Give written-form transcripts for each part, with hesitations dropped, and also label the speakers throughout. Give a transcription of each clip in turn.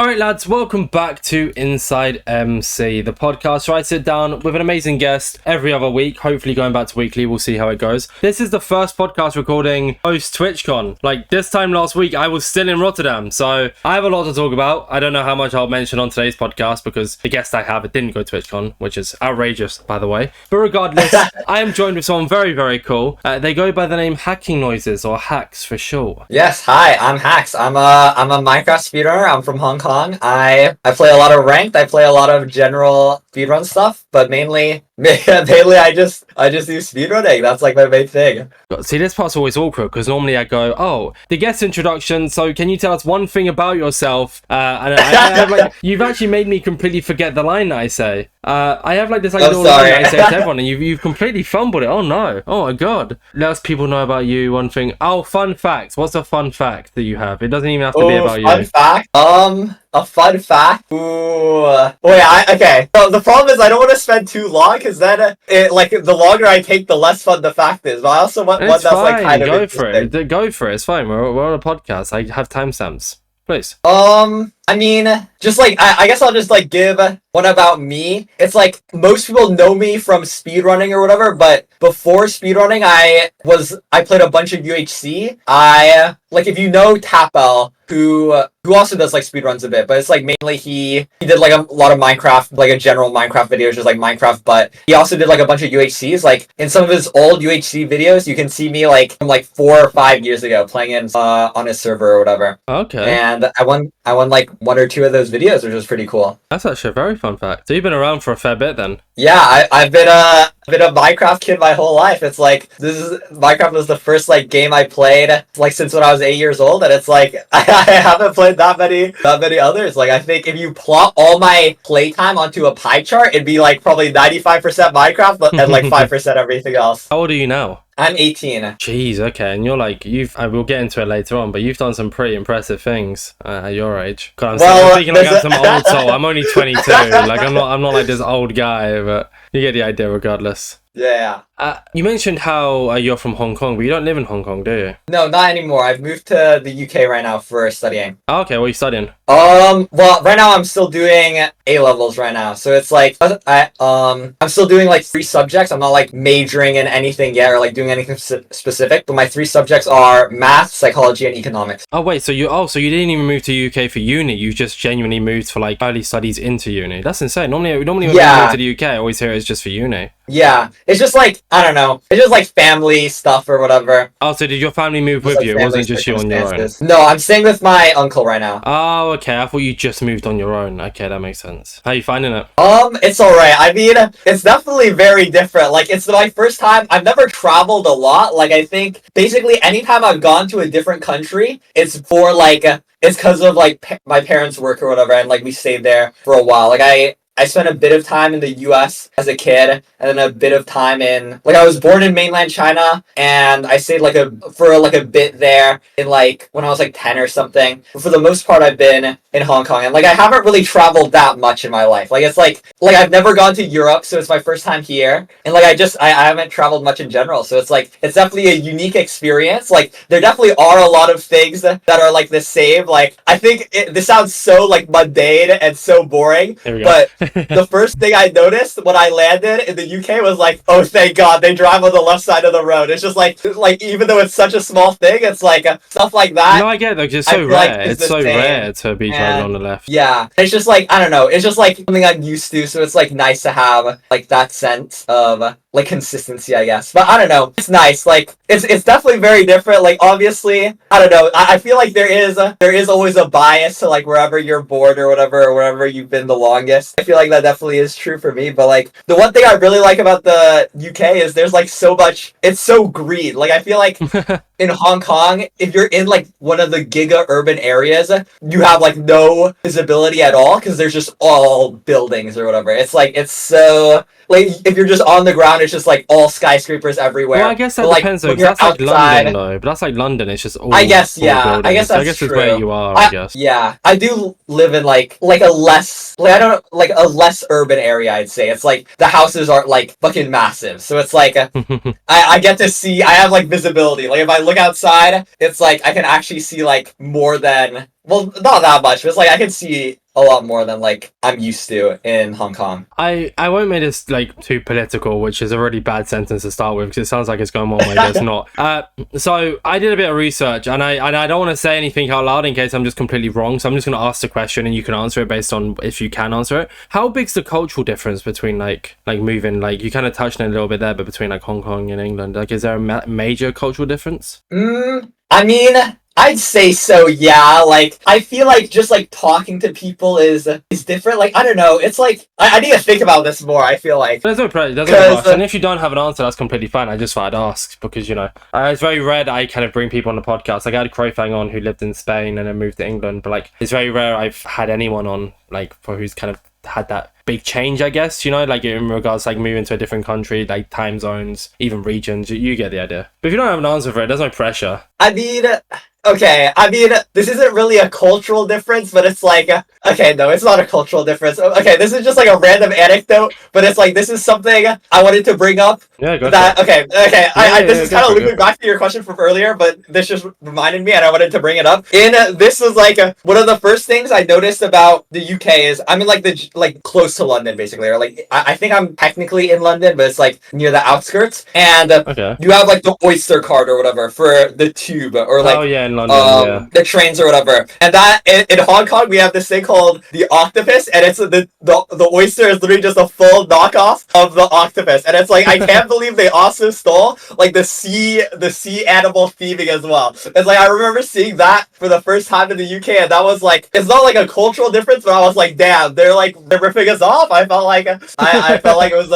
Speaker 1: Alright lads, welcome back to InsideMC, the podcast where I sit down with an amazing guest every other week, hopefully going back to weekly, we'll see how it goes. This is the first podcast recording post TwitchCon. Like this time last week I was still in Rotterdam, so I have a lot to talk about. I don't know how much I'll mention on today's podcast because the guest I have, it didn't go to TwitchCon, which is outrageous by the way. But regardless, I am joined with someone very, very cool. They go by the name Hackingnoises, or Hacks for short.
Speaker 2: Yes, hi, I'm Hacks. I'm a Minecraft speedrunner. I'm from Hong Kong. I play a lot of ranked. I play a lot of general speedrun stuff, but mainly I just do speedrunning. That's like my main thing.
Speaker 1: See, this part's always awkward because normally I go, oh, the guest introduction, so can you tell us one thing about yourself? And I like, you've actually made me completely forget the line that I say. I have like this like little line that I say to everyone, and you've completely fumbled it. Oh no, oh my god. Let us people know about you one thing. Oh, fun fact. What's a fun fact that you have? It doesn't even have to be about you.
Speaker 2: Fun fact? A fun fact? Ooh. Okay. So the problem is I don't want to spend too long because then the longer I take, the less fun the fact is. But I also want one that's like kind of interesting.
Speaker 1: Go for it. It's fine. We're on a podcast. I have timestamps. Please.
Speaker 2: I mean, just like, I guess I'll just like give one about me. It's like, most people know me from speedrunning or whatever, but before speedrunning, I played a bunch of UHC. Like if you know Tapel, who also does like speedruns a bit, but it's like mainly he did like a lot of Minecraft, like a general Minecraft videos, just like Minecraft, but he also did like a bunch of UHCs. Like in some of his old UHC videos, you can see me like from like 4 or 5 years ago playing in on his server or whatever.
Speaker 1: Okay.
Speaker 2: And I won like 1 or 2 of those videos, which was pretty cool.
Speaker 1: That's actually a very fun fact. So you've been around for a fair bit then.
Speaker 2: Yeah, I've been a Minecraft kid my whole life. It's like Minecraft was the first like game I played like since when I was 8 years old, and it's like I haven't played that many others. Like I think if you plot all my playtime onto a pie chart, it'd be like probably 95% Minecraft and like 5% everything else.
Speaker 1: How old are you now?
Speaker 2: I'm 18.
Speaker 1: Jeez, okay, and you're like, we'll get into it later on, but you've done some pretty impressive things at your age. I'm thinking like I'm some old soul. I'm only 22. Like I'm not like this old guy, but you get the idea regardless.
Speaker 2: Yeah.
Speaker 1: You mentioned how you're from Hong Kong, but you don't live in Hong Kong, do you?
Speaker 2: No, not anymore. I've moved to the UK right now for studying.
Speaker 1: Oh, okay, what are you studying?
Speaker 2: Well, right now I'm still doing A-levels right now. So it's like, I'm still doing like 3 subjects. I'm not like majoring in anything yet or like doing anything specific, but my 3 subjects are math, psychology, and economics.
Speaker 1: Oh, wait, so you didn't even move to UK for uni. You just genuinely moved for like early studies into uni. That's insane. Normally when you move to the UK, I always hear it's just for uni.
Speaker 2: Yeah, it's just like, I don't know, it's just like family stuff or whatever.
Speaker 1: Oh, so did your family move with you? It wasn't just you on your own?
Speaker 2: No, I'm staying with my uncle right now.
Speaker 1: Oh, okay, I thought you just moved on your own. Okay, that makes sense. How are you finding it?
Speaker 2: It's alright. I mean, it's definitely very different. Like, it's my first time. I've never traveled a lot. Like, I think basically anytime I've gone to a different country, it's for like, it's because of like my parents' work or whatever, and like we stayed there for a while. Like I spent a bit of time in the US as a kid, and then a bit of time in, like, I was born in mainland China, and I stayed for a bit there in like when I was like 10 or something. But for the most part, I've been in Hong Kong, and like I haven't really traveled that much in my life. Like it's like I've never gone to Europe, so it's my first time here, and like I haven't traveled much in general, so it's like it's definitely a unique experience. Like there definitely are a lot of things that are like the same. Like I think this sounds so like mundane and so boring, but the first thing I noticed when I landed in the UK was like, oh, thank God, they drive on the left side of the road. It's just like even though it's such a small thing, it's like stuff like that.
Speaker 1: No, I get it, though, 'cause it's so rare. Like it's so rare to be driving on the left.
Speaker 2: Yeah, it's just like, I don't know, it's just like something I'm used to, so it's like nice to have like that sense of like consistency, I guess. But I don't know, it's nice. Like it's definitely very different. Like obviously, I don't know, I feel like there is always a bias to like wherever you're born or whatever, or wherever you've been the longest. I feel like that definitely is true for me. But like the one thing I really like about the UK is there's like so much, it's so green. Like I feel like in Hong Kong, if you're in like one of the giga urban areas, you have like no visibility at all because there's just all buildings or whatever. It's like, it's so like if you're just on the ground Kong is just like all skyscrapers everywhere.
Speaker 1: Well, I guess that
Speaker 2: But,
Speaker 1: depends though,
Speaker 2: when
Speaker 1: 'cause
Speaker 2: you're
Speaker 1: that's like
Speaker 2: outside,
Speaker 1: London though. But that's like London. It's just all.
Speaker 2: I guess,
Speaker 1: all
Speaker 2: yeah.
Speaker 1: buildings.
Speaker 2: I guess
Speaker 1: So
Speaker 2: that's
Speaker 1: I guess
Speaker 2: true.
Speaker 1: it's where you are. I guess.
Speaker 2: Yeah, I do live in like a less like I don't know like a less urban area. I'd say it's like the houses are like fucking massive, so it's like I get to see. I have like visibility. Like if I look outside, it's like I can actually see like more than well, not that much, but it's like I can see a lot more than like I'm used to in Hong Kong.
Speaker 1: I won't make this like too political, which is a really bad sentence to start with because it sounds like it's going one way, but it's not. So I did a bit of research, and I don't want to say anything out loud in case I'm just completely wrong. So I'm just going to ask the question, and you can answer it based on if you can answer it. How big's the cultural difference between like moving? Like you kind of touched on it a little bit there, but between like Hong Kong and England, like is there a major cultural difference?
Speaker 2: I mean, I'd say so, yeah. Like, I feel like just like talking to people is different. Like, I don't know. It's like I need to think about this more. I feel like
Speaker 1: There's no rush, and if you don't have an answer, that's completely fine. I just thought I'd ask because it's very rare that I kind of bring people on the podcast. Like I had Crowfang on who lived in Spain and then moved to England, but like it's very rare I've had anyone on like for who's kind of had that big change, I guess, like in regards to like moving to a different country, like time zones, even regions. You get the idea. But if you don't have an answer for it, there's no pressure.
Speaker 2: I mean, okay, this isn't really a cultural difference, but it's like, okay, no, it's not a cultural difference. Okay, this is just like a random anecdote, but it's like, this is something I wanted to bring up.
Speaker 1: Yeah, go
Speaker 2: that,
Speaker 1: for it.
Speaker 2: okay, this is kind of looping back to your question from earlier, but this just reminded me and I wanted to bring it up. This was like, one of the first things I noticed about the UK is, I'm in like close to London, basically, or like, I think I'm technically in London, but it's like near the outskirts, and you have like the Oyster card or whatever for the tube, or like,
Speaker 1: in London,
Speaker 2: the trains or whatever, and that in Hong Kong we have this thing called the octopus, and it's the oyster is literally just a full knockoff of the octopus, and it's like I can't believe they also stole like the sea animal theming as well. It's like I remember seeing that for the first time in the UK, and that was like it's not like a cultural difference, but I was like, damn, they're ripping us off. I felt like I felt like it was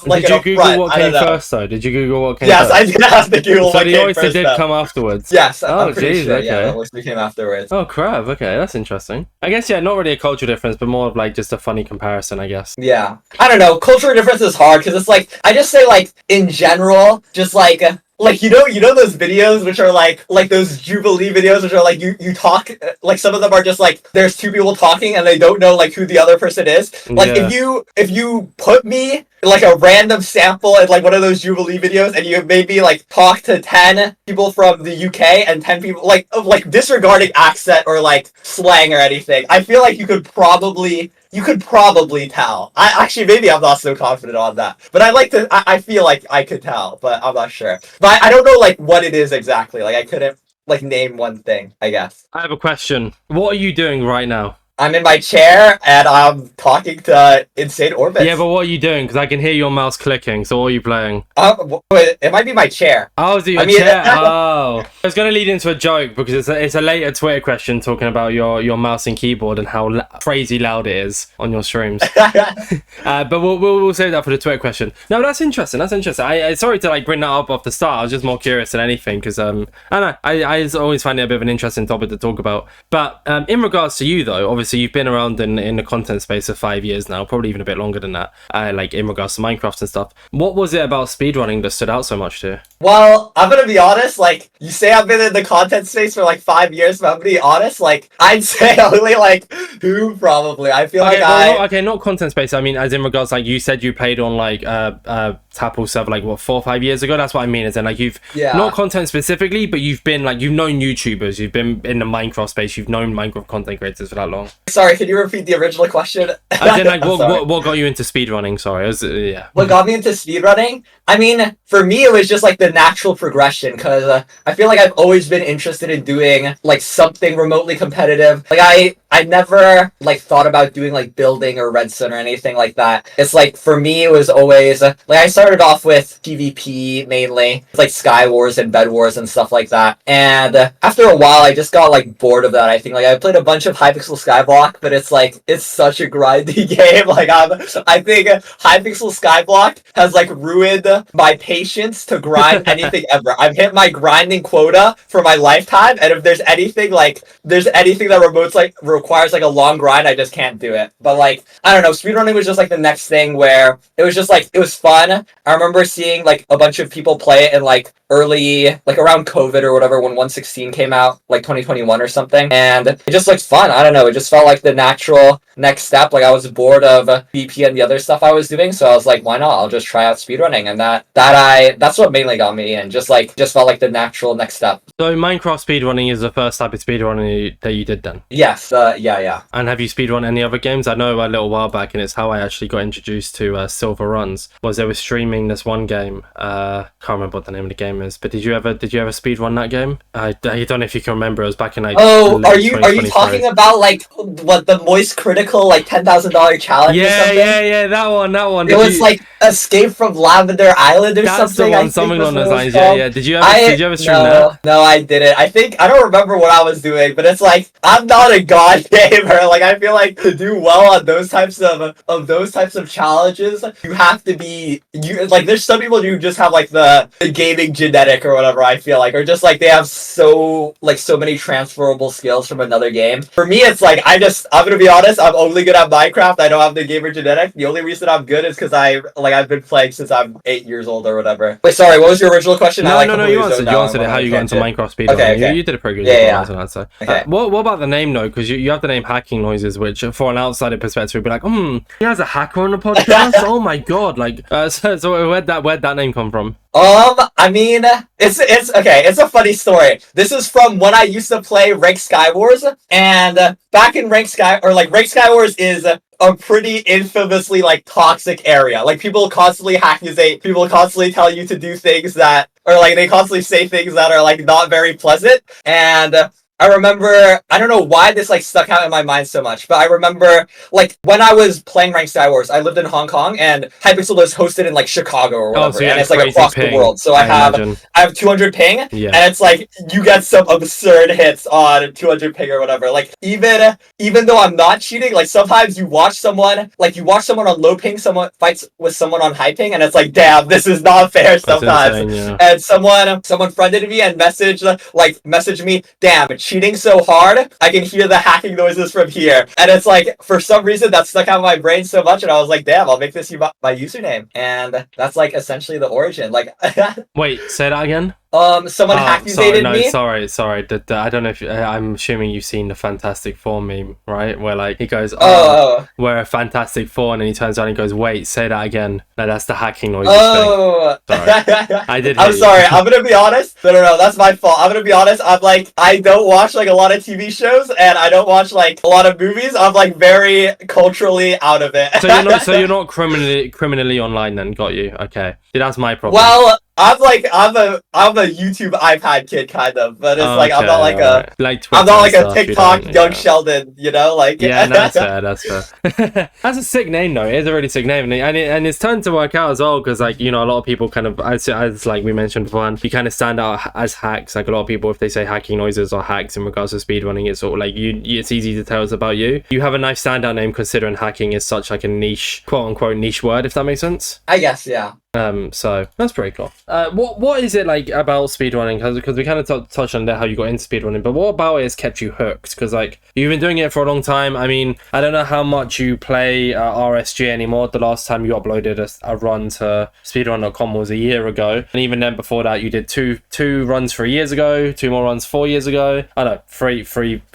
Speaker 2: like
Speaker 1: did you Google what came first though? Did you Google what came first?
Speaker 2: Yes, I did have to Google what came first.
Speaker 1: So the oyster did come afterwards?
Speaker 2: Yes,
Speaker 1: I'm pretty sure.
Speaker 2: Okay. Yeah, the oyster came afterwards.
Speaker 1: Oh crap, okay, that's interesting. I guess, yeah, not really a cultural difference, but more of like just a funny comparison, I guess.
Speaker 2: Yeah. I don't know, cultural difference is hard, because it's like, I just say like, in general, just like you know those videos which are like those Jubilee videos which are like you talk, like some of them are just like there's two people talking and they don't know like who the other person is. Like if you put me like a random sample in like one of those Jubilee videos and you maybe like talk to 10 people from the UK and 10 people like disregarding accent or like slang or anything, I feel like you could probably tell. Maybe I'm not so confident on that, but I feel like I could tell, but I'm not sure. But I don't know like what it is exactly. Like I couldn't like name one thing, I guess.
Speaker 1: I have a question. What are you doing right now?
Speaker 2: I'm in my chair and I'm talking to Insane Orbits.
Speaker 1: Yeah, but what are you doing? Because I can hear your mouse clicking, so what are you playing?
Speaker 2: Wait, it might be my chair.
Speaker 1: Oh, is it your chair? Oh. I was going to lead into a joke because it's a later Twitter question talking about your mouse and keyboard and how crazy loud it is on your streams. But we'll save that for the Twitter question. No, that's interesting. I sorry to like bring that up off the start. I was just more curious than anything because I don't know. I always find it a bit of an interesting topic to talk about. But in regards to you though, obviously you've been around in the content space for 5 years now, probably even a bit longer than that, like in regards to Minecraft and stuff. What was it about speedrunning that stood out so much to you?
Speaker 2: Well, I'm gonna be honest, like, you say I've been in the content space for like 5 years, but I'm gonna be honest, like, I'd say only like 2 probably. I feel
Speaker 1: not content space, I mean as in regards, like, you said you played on like Tapple server like what 4 or 5 years ago. That's what I mean, as in like you've not content specifically, but you've been like, you've known YouTubers, you've been in the Minecraft space, you've known Minecraft content creators for that long.
Speaker 2: Sorry, can you repeat the original question?
Speaker 1: As in, like, what got you into speedrunning? Sorry,
Speaker 2: What got me into speedrunning? I mean, for me, it was just like the natural progression, because I feel like I've always been interested in doing like something remotely competitive. Like I never like thought about doing like building or redstone or anything like that. It's like for me, it was always like I started off with PvP mainly, like Sky Wars and Bed Wars and stuff like that. And after a while, I just got like bored of that. I think like I played a bunch of Hypixel Skyblock, but it's like it's such a grindy game. Like I think Hypixel Skyblock has like ruined my patience to grind done anything ever. I've hit my grinding quota for my lifetime, and if there's anything that requires like a long grind, I just can't do it. But like, I don't know, speedrunning was just like the next thing where it was just like, it was fun. I remember seeing like a bunch of people play it in like early, like around COVID or whatever, when 1.16 came out, like 2021 or something, and it just looked fun. I don't know, it just felt like the natural next step. Like I was bored of BP and the other stuff I was doing, so I was like, why not? I'll just try out speedrunning, and that's what mainly got me in. Just felt like the natural next step.
Speaker 1: So Minecraft speedrunning is the first type of speedrunning that you did then?
Speaker 2: Yes, yeah.
Speaker 1: And have you speedrun any other games? I know a little while back, and it's how I actually got introduced to Silver Runs, was they were streaming this one game. Can't remember what the name of the game is, but did you ever speedrun that game? I don't know if you can remember. It was back in like
Speaker 2: are you talking about like what, the Moist Critical like $10,000 challenge or something?
Speaker 1: Yeah, that one.
Speaker 2: It was like Escape from Lavender Island or something.
Speaker 1: That's the one, something along those lines. Yeah. Did you ever stream that?
Speaker 2: No, I didn't. I don't remember what I was doing, but it's like, I'm not a god gamer. Like, I feel like to do well on those types of challenges, you have to be, like, there's some people who just have like the gaming genetic or whatever, I feel like, or just like they have so many transferable skills from another game. For me, it's like, I'm gonna be honest, I'm only good at Minecraft. I don't have the gamer genetic. The only reason I'm good is because I've been playing since I'm 8 years old or whatever. Wait, sorry, what was your original question?
Speaker 1: No, you answered it. How you got into Minecraft speedrunning?
Speaker 2: Okay.
Speaker 1: You did a pretty good job on that. So,
Speaker 2: okay.
Speaker 1: What about the name though? Because you have the name Hackingnoises, which for an outsider perspective would be like, he has a hacker on the podcast. Oh my god! Like, so where'd that name come from?
Speaker 2: I mean, it's okay. It's a funny story. This is from when I used to play Ranked Skywars, and back in Ranked Skywars is a pretty infamously like toxic area. Like people constantly accusate, people constantly tell you to do things that, or like they constantly say things that are like not very pleasant. And I remember, I don't know why this like stuck out in my mind so much, but I remember like when I was playing Ranked Skywars, I lived in Hong Kong and Hypixel is hosted in like Chicago or whatever,
Speaker 1: so
Speaker 2: and it's like across the world. So I have 200 ping, and it's like you get some absurd hits on 200 ping or whatever. Like even though I'm not cheating, like sometimes you watch someone on low ping, someone fights with someone on high ping, and it's like, damn, this is not fair sometimes. Insane, yeah. And someone friended me and messaged me, damn, cheating so hard, I can hear the hacking noises from here. And it's like, for some reason, that stuck out of my brain so much, and I was like, damn, I'll make this my username. And that's like essentially the origin. Like,
Speaker 1: wait, say that again?
Speaker 2: Someone accusated me.
Speaker 1: Sorry. I don't know if I'm assuming you've seen the Fantastic Four meme, right? Where like he goes, we're a Fantastic Four, and then he turns around and goes, wait, say that again. No, that's the hacking noise. Sorry. I did.
Speaker 2: I'm sorry. I'm gonna be honest. No, that's my fault. I'm gonna be honest. I don't watch like a lot of TV shows, and I don't watch like a lot of movies. I'm like very culturally out of it.
Speaker 1: So you're not criminally online then? Got you? Okay. That's my problem.
Speaker 2: Well, I'm a YouTube iPad kid kind of, but it's like I'm not like I'm not like a TikTok young Sheldon, you know, like.
Speaker 1: Yeah, no, that's fair. That's a sick name though. It is a really sick name, and it's turned to work out as well, because like, you know, a lot of people kind of, as like we mentioned before, you kind of stand out as hacks. Like a lot of people, if they say hacking noises or hacks in regards to speedrunning, it's sort of like it's easy to tell it's about you. You have a nice standout name considering hacking is such like a niche, quote unquote niche word, if that makes sense.
Speaker 2: I guess, yeah.
Speaker 1: So that's pretty cool. What is it like about speedrunning? Because we kind of touched on how you got into speedrunning, but what about it has kept you hooked? Because like you've been doing it for a long time. I mean, I don't know how much you play RSG anymore. The last time you uploaded a run to speedrun.com was a year ago, and even then before that you did two runs 3 years ago, 2 more runs 4 years ago. I know, three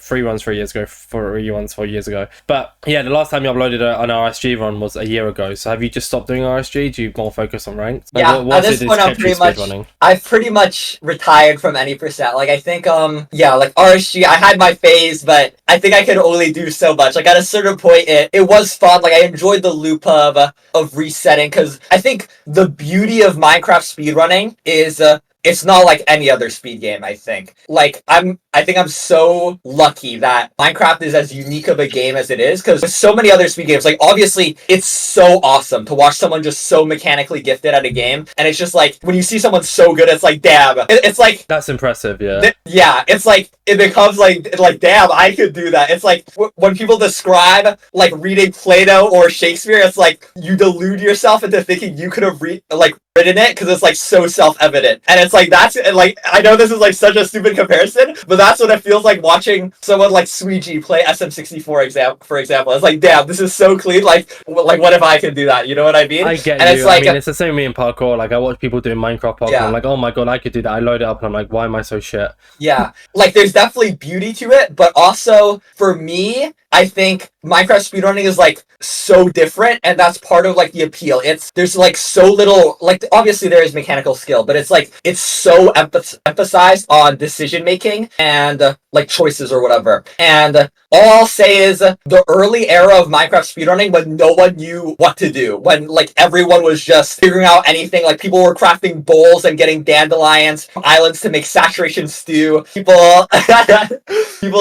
Speaker 1: runs 3 years ago, 3 runs 4 years ago. But yeah, the last time you uploaded an RSG run was a year ago. So have you just stopped doing RSG? Do you more focus on Ranked? Like,
Speaker 2: yeah, at this point I've pretty much retired from any percent. Like I think like RSG, I had my phase, but I think I could only do so much. Like at a certain point it was fun. Like I enjoyed the loop of resetting, because I think the beauty of Minecraft speedrunning is it's not like any other speed game, I think. Like, I think I'm so lucky that Minecraft is as unique of a game as it is, because there's so many other speed games. Like, obviously, it's so awesome to watch someone just so mechanically gifted at a game, and it's just like, when you see someone so good, it's like, damn. It's like...
Speaker 1: That's impressive, yeah.
Speaker 2: Yeah, it's like, it becomes like, damn, I could do that. It's like, when people describe, like, reading Plato or Shakespeare, it's like, you delude yourself into thinking you could have written it because it's like so self-evident. And it's like that's like I know this is like such a stupid comparison, but that's what it feels like watching someone like Sweegie play SM64 for example. It's like, damn, this is so clean. Like what if I can do that? You know what I mean?
Speaker 1: I get
Speaker 2: and
Speaker 1: you.
Speaker 2: It's like,
Speaker 1: I mean, it's the same with me in parkour. Like I watch people doing Minecraft parkour. I'm like, oh my god, I could do that. I load it up and I'm like, why am I so shit?
Speaker 2: Yeah, like there's definitely beauty to it, but also for me, I think Minecraft speedrunning is like so different, and that's part of like the appeal. There's like so little, like obviously there is mechanical skill, but it's like it's so emphasized on decision making and like choices or whatever. And all I'll say is the early era of Minecraft speedrunning when no one knew what to do, when like everyone was just figuring out anything, like people were crafting bowls and getting dandelions, islands to make saturation stew, people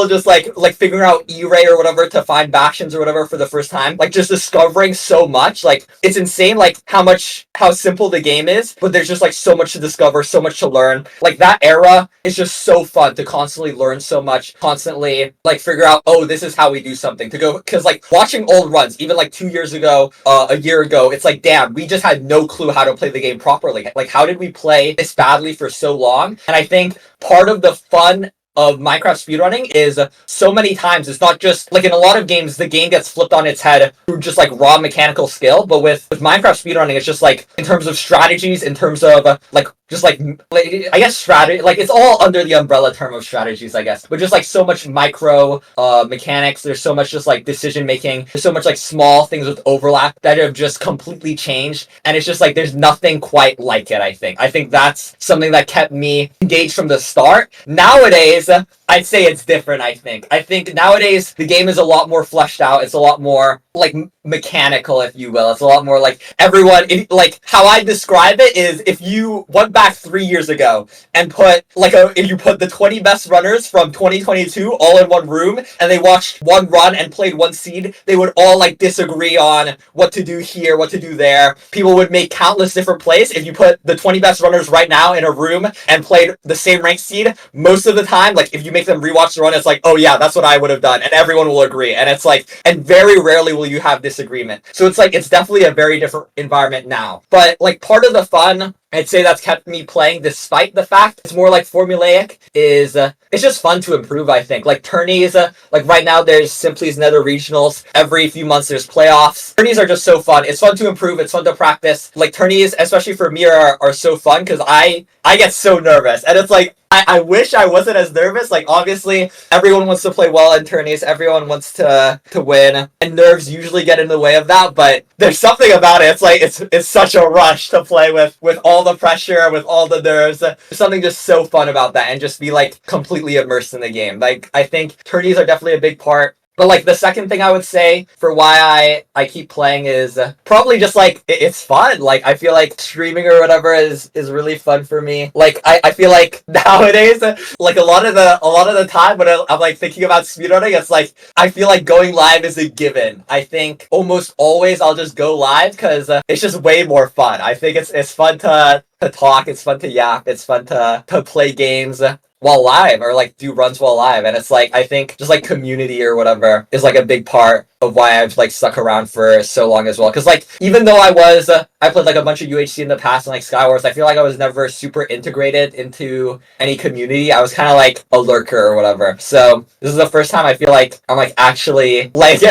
Speaker 2: just like figuring out E-ray or whatever to find bastions or whatever for the first time, like just discovering so much. Like it's insane like how simple the game is, but there's just like so much to discover, so much to learn. Like that era is just so fun to constantly learn so much, constantly like figure out, oh, this is how we do something, to go, because like watching old runs even like 2 years ago, a year ago, it's like, damn, we just had no clue how to play the game properly. Like how did we play this badly for so long? And I think part of the fun of Minecraft speedrunning is so many times it's not just like in a lot of games the game gets flipped on its head through just like raw mechanical skill, but with Minecraft speedrunning it's just like in terms of strategies, in terms of like just like I guess strategy, like it's all under the umbrella term of strategies, I guess, but just like so much micro mechanics. There's so much just like decision making, there's so much like small things with overlap that have just completely changed, and it's just like there's nothing quite like it. I think that's something that kept me engaged from the start. Nowadays I'd say it's different. I think nowadays the game is a lot more fleshed out. It's a lot more like mechanical, if you will. It's a lot more like everyone, like how I describe it is if you went back 3 years ago and if you put the 20 best runners from 2022 all in one room and they watched one run and played one seed, they would all like disagree on what to do here, what to do there. People would make countless different plays. If you put the 20 best runners right now in a room and played the same ranked seed, most of the time, like if you make them rewatch the run, it's like, oh yeah, that's what I would have done, and everyone will agree. And it's like, and very rarely will you have disagreement. So it's like, it's definitely a very different environment now. But like part of the fun, I'd say that's kept me playing despite the fact it's more like formulaic, is it's just fun to improve, I think. Like tourneys, like right now there's Simply's Nether Regionals. Every few months there's playoffs. Tourneys are just so fun. It's fun to improve. It's fun to practice. Like tourneys, especially for me, are so fun because I get so nervous. And it's like, I wish I wasn't as nervous. Like obviously everyone wants to play well in tourneys. Everyone wants to win. And nerves usually get in the way of that. But there's something about it. It's like, it's such a rush to play with all the pressure, with all the nerves. There's something just so fun about that, and just be like completely immersed in the game. Like I think tourneys are definitely a big part. But like the second thing I would say for why I keep playing is probably just like it's fun. Like I feel like streaming or whatever is really fun for me. Like I feel like nowadays, like a lot of the time when I'm like thinking about speedrunning, it's like I feel like going live is a given. I think almost always I'll just go live because it's just way more fun. I think it's fun to talk, it's fun to yap, it's fun to play games while live, or like do runs while live. And it's like, I think just like community or whatever is like a big part of why I've like stuck around for so long as well. Because like even though I played like a bunch of UHC in the past and like Skywars, I feel like I was never super integrated into any community. I was kind of like a lurker or whatever. So this is the first time I feel like I'm like actually like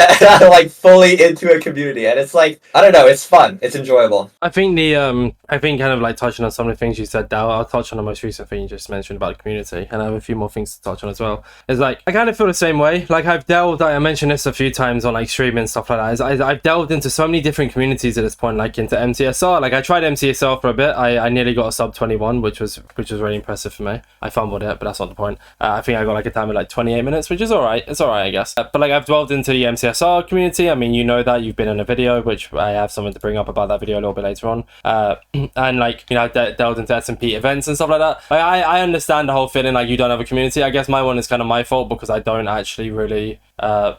Speaker 2: like fully into a community, and it's like, I don't know, it's fun, it's enjoyable.
Speaker 1: I think I think kind of like touching on some of the things you said, Dal, I'll touch on the most recent thing you just mentioned about the community, and I have a few more things to touch on as well. It's like, I kind of feel the same way. Like I mentioned this a few times on like streaming and stuff like that. I've delved into so many different communities at this point, like into MCSR. Like I tried MCSR for a bit. I nearly got a sub 21, which was really impressive for me. I fumbled it, but that's not the point. I think I got like a time of like 28 minutes, which is alright. It's alright, I guess. But like I've delved into the MCSR community. I mean, you know that, you've been in a video, which I have something to bring up about that video a little bit later on. And like, you know, I delved into SMP events and stuff like that. Like, I understand the whole feeling like you don't have a community. I guess my one is kind of my fault because I don't actually really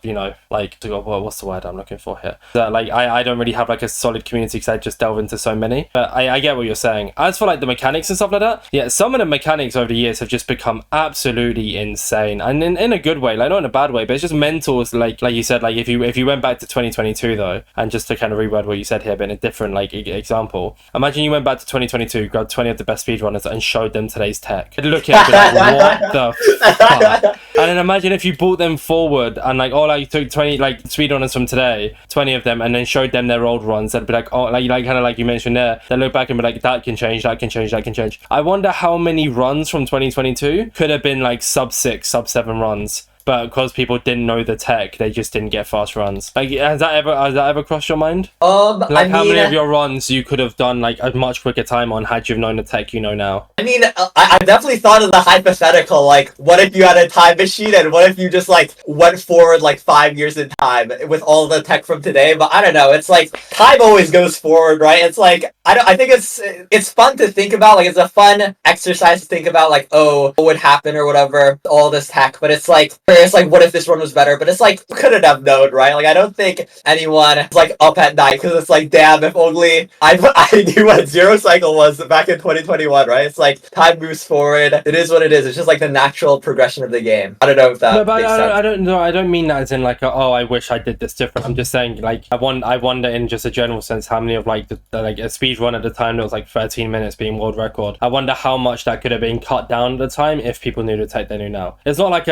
Speaker 1: you know, like, what's the word I'm looking for here? That, like, I don't really have like a solid community because I just delve into so many. But I get what you're saying. As for like the mechanics and stuff like that, yeah, some of the mechanics over the years have just become absolutely insane, and in a good way, like not in a bad way, but it's just mental. Like you said, like if you went back to 2022 though, and just to kind of reword what you said here, but in a different like example, imagine you went back to 2022, grabbed 20 of the best speedrunners and showed them today's tech. They'd look at it and be like, what the fuck? And then imagine if you brought them forward and like, you took 20 like speedrunners from today, 20 of them, and then showed them their old runs. They'd be like, oh, like kind of like you mentioned there. They look back and be like, that can change, that can change, that can change. I wonder how many runs from 2022 could have been like sub 6, sub 7 runs. But because people didn't know the tech, they just didn't get fast runs. Like, has that ever crossed your mind? Like, how many of your runs you could have done like a much quicker time on had you known the tech you know now?
Speaker 2: I mean, I definitely thought of the hypothetical, like, what if you had a time machine and what if you just, like, went forward, like, 5 years in time with all the tech from today? But I don't know, it's like, time always goes forward, right? It's like, I think it's fun to think about, like, it's a fun exercise to think about, like, oh, what would happen or whatever, all this tech, but it's like, what if this one was better? But it's like, couldn't have known, right? Like, I don't think anyone is, like, up at night, because it's like, damn, if only I knew what zero cycle was back in 2021, right? It's like, time moves forward. It is what it is. It's just like the natural progression of the game. I don't know if that makes sense.
Speaker 1: I don't know. I don't mean that as in like, I wish I did this different. I'm just saying, like, I wonder in just a general sense how many of like like a speed run at the time that was like 13 minutes being world record. I wonder how much that could have been cut down at the time if people knew the tech they knew now. It's not like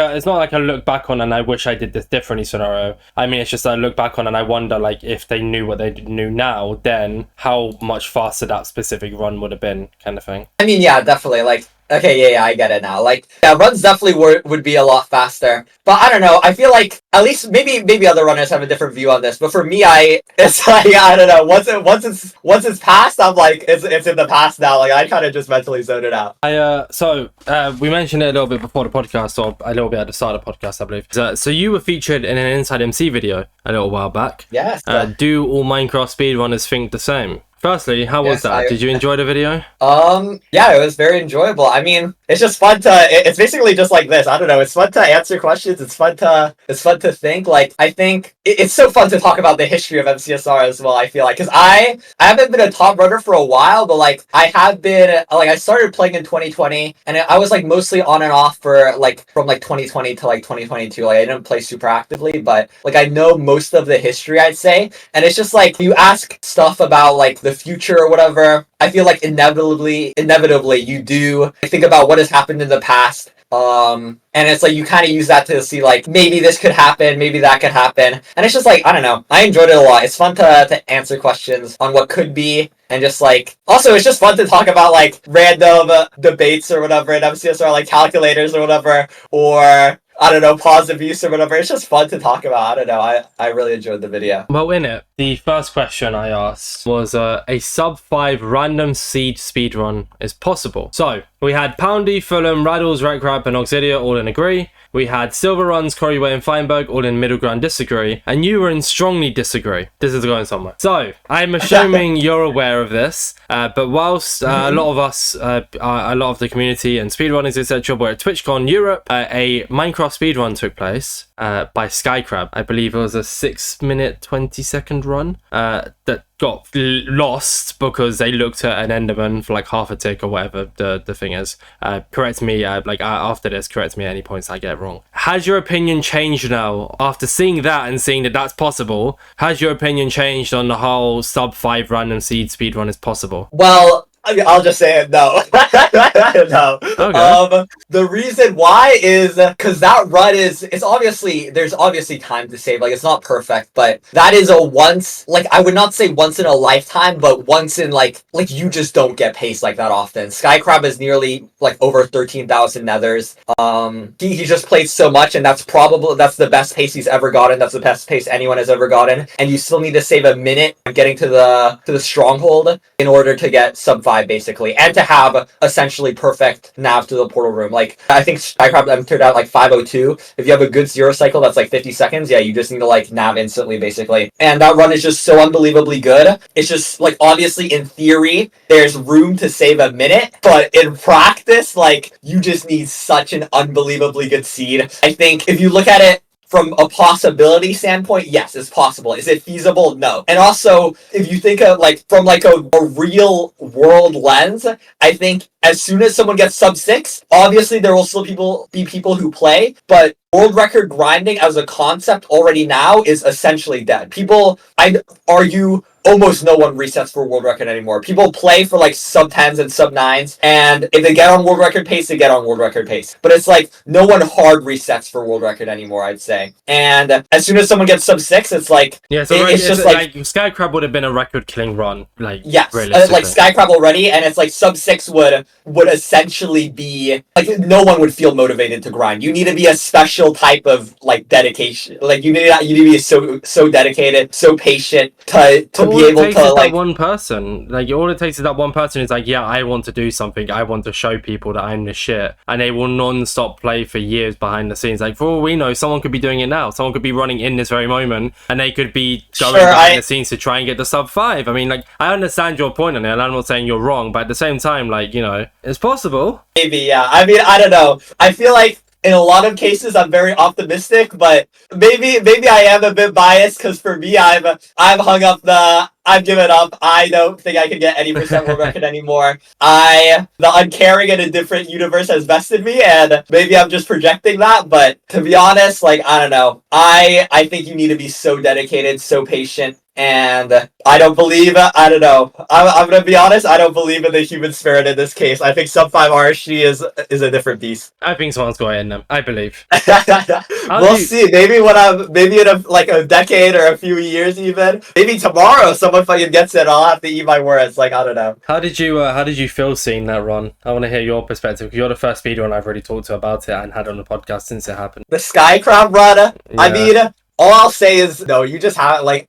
Speaker 1: a look back on and I wish I did this differently scenario. I mean, it's just I look back on and I wonder, like, if they knew what they knew now, then how much faster that specific run would have been, kind of thing.
Speaker 2: I mean, yeah, definitely. Like, okay, yeah, I get it now. Like, yeah, runs definitely would be a lot faster. But I don't know. I feel like at least maybe other runners have a different view on this. But for me, it's like, I don't know. Once it's past, I'm like, it's in the past now. Like, I kind of just mentally zone it out.
Speaker 1: So we mentioned it a little bit before the podcast, or a little bit at the start of the podcast, I believe. So you were featured in an InsideMC video a little while back.
Speaker 2: Yes.
Speaker 1: Do all Minecraft speedrunners think the same? Firstly, how was that? Did you enjoy the video?
Speaker 2: Yeah, it was very enjoyable. I mean, it's just fun it's basically just like this. I don't know. It's fun to answer questions. It's fun to think. Like, I think it's so fun to talk about the history of MCSR as well, I feel like. Because I haven't been a top runner for a while, but like, I have been, like, I started playing in 2020, and I was like mostly on and off for like, from like 2020 to like 2022. Like, I didn't play super actively, but like, I know most of the history, I'd say. And it's just like, you ask stuff about like the future or whatever, I feel like inevitably you do think about what has happened in the past. And it's like you kind of use that to see like maybe this could happen, maybe that could happen. And it's just like, I don't know. I enjoyed it a lot. It's fun to answer questions on what could be. And just like, also it's just fun to talk about like random debates or whatever in MCSR, like calculators or whatever, or I don't know, pause abuse or whatever. It's just fun to talk about. I don't know. I really enjoyed the video.
Speaker 1: Well, in it, the first question I asked was a sub 5 random seed speedrun is possible. So we had Poundy, Fulham, Raddles, Rekrap, and Auxilia all in agree. We had Silver Runs, Corryway, and Feinberg all in middle ground disagree, and you were in strongly disagree. This is going somewhere. So I'm assuming you're aware of this, but whilst a lot of us, a lot of the community and speedrunners, etc., were at TwitchCon Europe, a Minecraft speedrun took place by Skycrab. I believe it was a 6-minute 20-second run that got lost because they looked at an Enderman for like half a tick or whatever the thing is. Correct me, after this, correct me at any points I get wrong. Has your opinion changed now after seeing that and seeing that that's possible? Has your opinion changed on the whole sub 5 random seed speedrun is possible?
Speaker 2: Well, I'll just say it, no. No. Okay. The reason why is because that run it's obviously, there's obviously time to save. Like, it's not perfect, but that is a once, like, I would not say once in a lifetime, but once in like you just don't get paced like that often. Skycrab is nearly like over 13,000 nethers. He just played so much, and that's the best pace he's ever gotten. That's the best pace anyone has ever gotten. And you still need to save a minute getting to the stronghold in order to get sub 5. Basically, and to have essentially perfect nav to the portal room. Like, I think Skycrab entered out like 5:02. If you have a good zero cycle that's like 50 seconds, yeah, you just need to like nav instantly, basically. And that run is just so unbelievably good. It's just like, obviously in theory there's room to save a minute, but in practice, like, you just need such an unbelievably good seed. I think if you look at it from a possibility standpoint, yes, it's possible. Is it feasible? No. And also, if you think of like from like a real world lens, I think as soon as someone gets sub 6, obviously there will still be people who play, but world record grinding as a concept already now is essentially dead. People, I'd argue, almost no one resets for world record anymore. People play for like sub 10s and sub 9s, and if they get on world record pace, they get on world record pace. But it's like no one hard resets for world record anymore, I'd say. And as soon as someone gets sub 6, it's like it's just like
Speaker 1: Skycrab would have been a record killing run, like
Speaker 2: yes, like Skycrab already, and it's like sub 6 would essentially be like no one would feel motivated to grind. You need to be a special type of like dedication. Like you need to be so dedicated, so patient to be able to like
Speaker 1: that one person. Like all it takes is that one person is like, yeah, I want to do something. I want to show people that I'm the shit, and they will non-stop play for years behind the scenes. Like for all we know, someone could be doing it now. Someone could be running in this very moment, and they could be going behind the scenes to try and get the sub 5. I mean, like I understand your point on it, and I'm not saying you're wrong, but at the same time, like it's possible.
Speaker 2: Maybe, yeah. I mean, I don't know. I feel like in a lot of cases I'm very optimistic, but maybe I am a bit biased because for me I've given up. I don't think I can get any percent world record anymore. The uncaring in a different universe has vested me, and maybe I'm just projecting that, but to be honest, like I don't know. I think you need to be so dedicated, so patient. And I don't believe, I don't know. I'm going to be honest, I don't believe in the human spirit in this case. I think sub 5 RSG is a different beast.
Speaker 1: I think someone's got it in them. I believe.
Speaker 2: We'll see. Maybe maybe in a decade or a few years even. Maybe tomorrow someone fucking gets it. I'll have to eat my words. Like, I don't know.
Speaker 1: How did you feel seeing that run? I want to hear your perspective. You're the first speedrun I've already talked to about it and had on the podcast since it happened.
Speaker 2: The Skycrab run, yeah. I mean, all I'll say is, no, you just have, like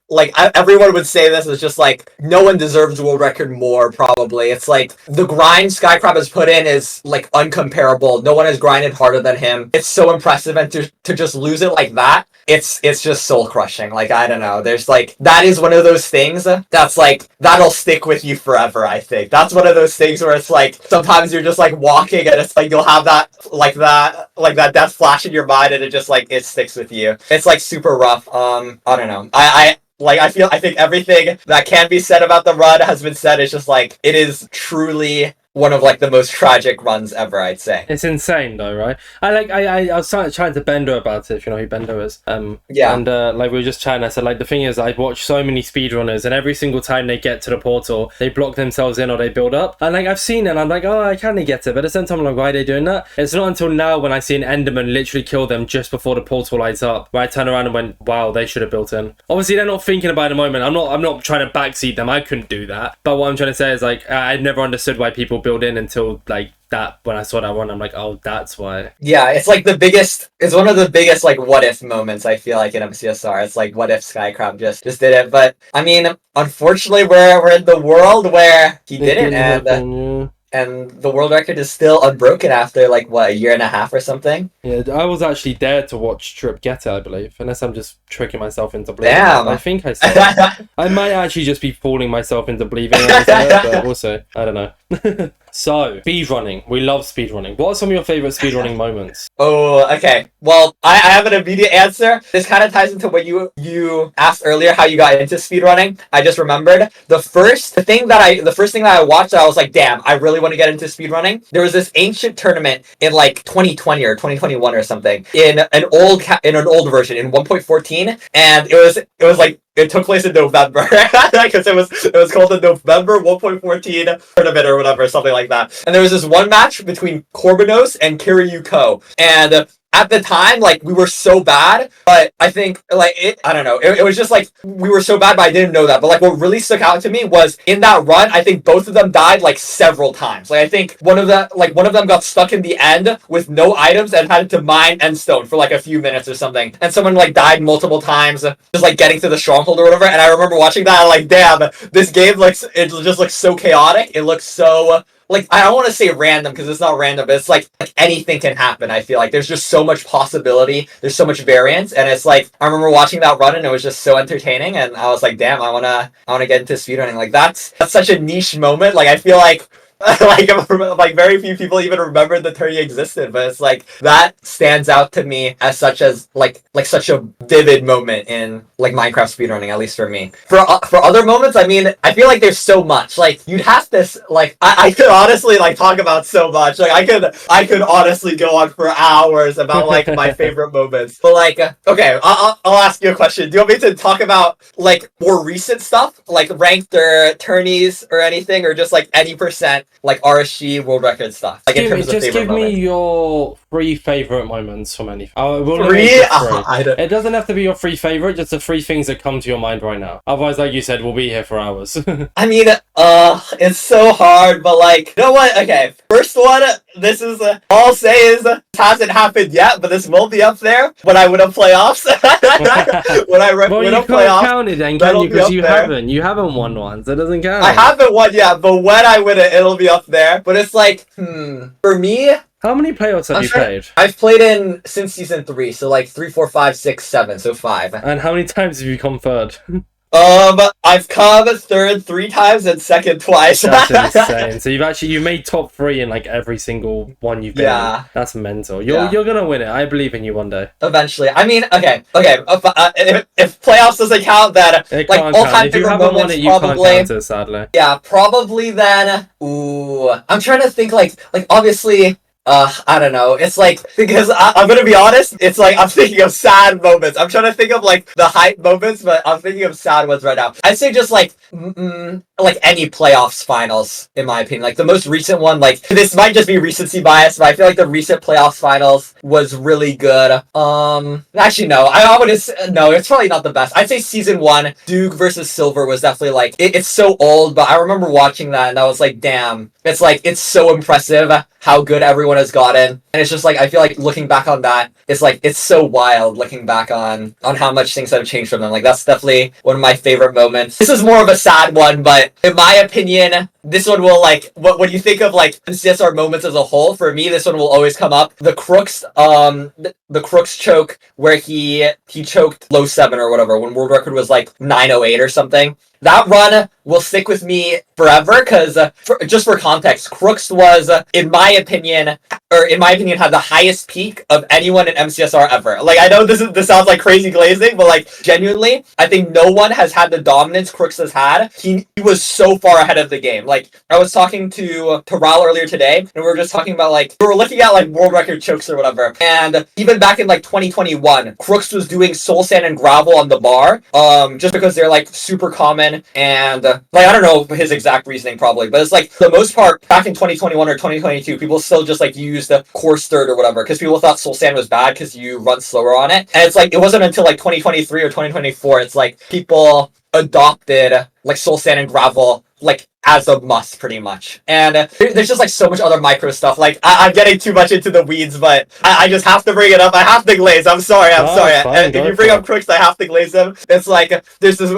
Speaker 2: everyone would say this, is just, like, no one deserves world record more, probably. It's, like, the grind Skycrab has put in is, like, uncomparable. No one has grinded harder than him. It's so impressive, and to just lose it like that, it's just soul-crushing. Like, I don't know. There's, like, that is one of those things that's, like, that'll stick with you forever, I think. That's one of those things where it's, like, sometimes you're just, like, walking, and it's, like, you'll have that death flash in your mind, and it just, like, it sticks with you. It's, like, super rough. I don't know. I think everything that can be said about the run has been said. It's just like it is truly one of like the most tragic runs ever, I'd say.
Speaker 1: It's insane though, right? I was trying to Bendo about it, if you know who Bendo is.
Speaker 2: Yeah.
Speaker 1: And like we were just chatting, I said like the thing is I've watched so many speedrunners and every single time they get to the portal, they block themselves in or they build up. And like I've seen it and I'm like, oh, I kind of get it. But at the same time, I'm like, why are they doing that? It's not until now when I see an Enderman literally kill them just before the portal lights up, where I turn around and went, wow, they should have built in. Obviously, they're not thinking about it at the moment. I'm not trying to backseat them. I couldn't do that. But what I'm trying to say is like, I've never understood why people build in until like that. When I saw that one, I'm like, oh, that's why.
Speaker 2: Yeah, it's like it's one of the biggest like what if moments, I feel like, in MCSR. It's like, what if Skycrab just did it? But I mean, unfortunately, we're in the world where he didn't, and the world record is still unbroken after like what, a year and a half or something.
Speaker 1: Yeah, I was actually there to watch Trip get it, I believe, unless I'm just tricking myself into believing.
Speaker 2: Damn.
Speaker 1: I think I saw it. I might actually just be fooling myself into believing it, but also I don't know. So, speedrunning. We love speedrunning. What are some of your favorite speedrunning moments?
Speaker 2: Oh, okay. Well, I have an immediate answer. This kind of ties into what you asked earlier, how you got into speedrunning. I just remembered the first thing that I watched, I was like, damn, I really want to get into speedrunning. There was this ancient tournament in like 2020 or 2021 or something in an old version in 1.14, and it was like, it took place in November because it was called the November 1.14 tournament or whatever, something like that. And there was this one match between Corbinos and Kiryuko, and at the time, like, we were so bad, but I think, like, I don't know, it was just, like, we were so bad, but I didn't know that. But, like, what really stuck out to me was, in that run, I think both of them died, like, several times. Like, I think one of them got stuck in the end with no items and had to mine endstone for, like, a few minutes or something. And someone, like, died multiple times, just, like, getting to the stronghold or whatever. And I remember watching that, and, like, damn, this game, like, it just looks so chaotic. It looks so... like, I don't want to say random because it's not random, but it's like anything can happen. I feel like there's just so much possibility. There's so much variance. And it's like, I remember watching that run and it was just so entertaining. And I was like, damn, I want to get into speedrunning. Like, that's such a niche moment. Like, I feel like like very few people even remember the tourney existed, but it's like that stands out to me as such a vivid moment in like Minecraft speedrunning, at least for me. For other moments, I mean, I feel like there's so much. Like you'd have this like I could honestly like talk about so much. Like I could honestly go on for hours about like my favorite moments. But like okay, I'll ask you a question. Do you want me to talk about like more recent stuff, like ranked or tourneys or anything, or just like any percent like RSG world record stuff? Like in terms of
Speaker 1: just give
Speaker 2: moments.
Speaker 1: me your 3 favorite moments from anything.
Speaker 2: Three?
Speaker 1: It doesn't have to be your 3 favorite, just the 3 things that come to your mind right now. Otherwise, like you said, we'll be here for hours.
Speaker 2: I mean, it's so hard, but like, you know what? Okay, first one, this is, all I'll say is, it hasn't happened yet, but this will be up there when I win a playoffs. When I win a playoffs. Well, you can't
Speaker 1: count it then, can you? Because you haven't won one, so it doesn't count.
Speaker 2: I haven't won yet, but when I win it, it'll be up there. But it's like, for me...
Speaker 1: How many playoffs have you played?
Speaker 2: I've played in since season 3, so like 3, 4, 5, 6, 7, so 5.
Speaker 1: And how many times have you come third?
Speaker 2: I've come third 3 times and second twice.
Speaker 1: That's insane. So you made top 3 in like every single one you've been in. That's mental. You're gonna win it. I believe in you one day.
Speaker 2: Eventually. I mean, okay. If playoffs doesn't count, then
Speaker 1: it
Speaker 2: like all-time favorite moments, probably.
Speaker 1: Count it, sadly.
Speaker 2: Yeah, probably then. Ooh, I'm trying to think. Like obviously. I don't know. It's like, because I'm gonna be honest, it's like I'm thinking of sad moments. I'm trying to think of like the hype moments, but I'm thinking of sad ones right now. I'd say just like any playoffs finals, in my opinion. Like the most recent one, like this might just be recency bias, but I feel like the recent playoffs finals was really good. Actually no, I wouldn't. No, it's probably not the best. I'd say season 1, Duke versus Silver was definitely like it's so old, but I remember watching that and I was like, damn, it's like it's so impressive how good everyone has gotten. And it's just like, I feel like looking back on that, it's like, it's so wild looking back on how much things have changed from them. Like, that's definitely one of my favorite moments. This is more of a sad one, but in my opinion, this one will like, when you think of like MCSR moments as a whole, for me, this one will always come up. The Crooks, the Crooks choke where he choked low 7 or whatever, when world record was like 908 or something. That run will stick with me forever because, just for context, Crooks was, in my opinion, had the highest peak of anyone in MCSR ever. Like, I know this sounds like crazy glazing, but like, genuinely, I think no one has had the dominance Crooks has had. He was so far ahead of the game. Like, I was talking to Raul earlier today, and we were just talking about, like, we were looking at, like, world record chokes or whatever, and even back in, like, 2021, Crooks was doing soul sand and gravel on the bar, just because they're, like, super common. And like, I don't know his exact reasoning probably, but it's like for the most part back in 2021 or 2022, people still just like used the course third or whatever because people thought soul sand was bad because you run slower on it. And it's like it wasn't until like 2023 or 2024 it's like people adopted like soul sand and gravel like as a must pretty much. And there's just like so much other micro stuff. Like I'm getting too much into the weeds, but I just have to bring it up. I have to glaze. I'm sorry. Fine, if you bring up Crooks, I have to glaze them. It's like there's this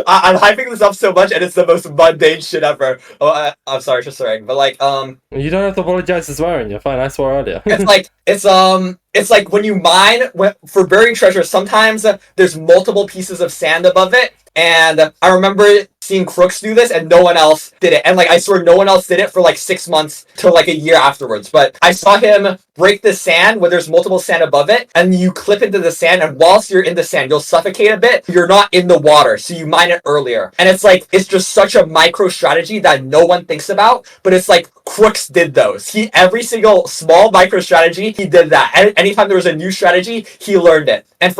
Speaker 2: I'm hyping this up so much and it's the most mundane shit ever. I'm sorry for swearing, but like
Speaker 1: you don't have to apologize for swearing. You're fine. I swore earlier.
Speaker 2: It's like when you mine for burying treasure, sometimes there's multiple pieces of sand above it. And I remember seeing Crooks do this and no one else did it. And like I swear no one else did it for like 6 months till like a year afterwards. But I saw him break the sand where there's multiple sand above it and you clip into the sand and whilst you're in the sand you'll suffocate a bit. You're not in the water, so you mine it earlier. And it's like it's just such a micro strategy that no one thinks about, but it's like Crooks did those. Every single small micro strategy, he did that. And anytime there was a new strategy, he learned it. And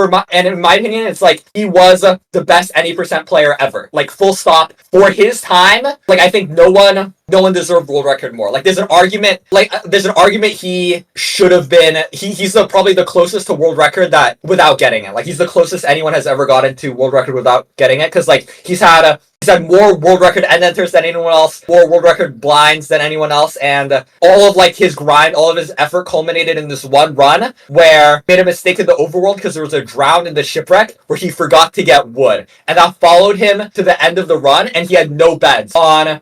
Speaker 2: in my opinion, it's like he was the best any percent player ever. Like full stop for his time. Like I think no one deserved world record more. Like there's an argument he should have been. He's probably the closest to world record that without getting it. Like he's the closest anyone has ever gotten to world record without getting it. Because like he's had more world record end enters than anyone else, more world record blinds than anyone else, and all of like his grind, all of his effort culminated in this one run where he made a mistake in the overworld because there was a drown in the shipwreck where he forgot to get wood, and that followed him to the end of the run, and he had no beds on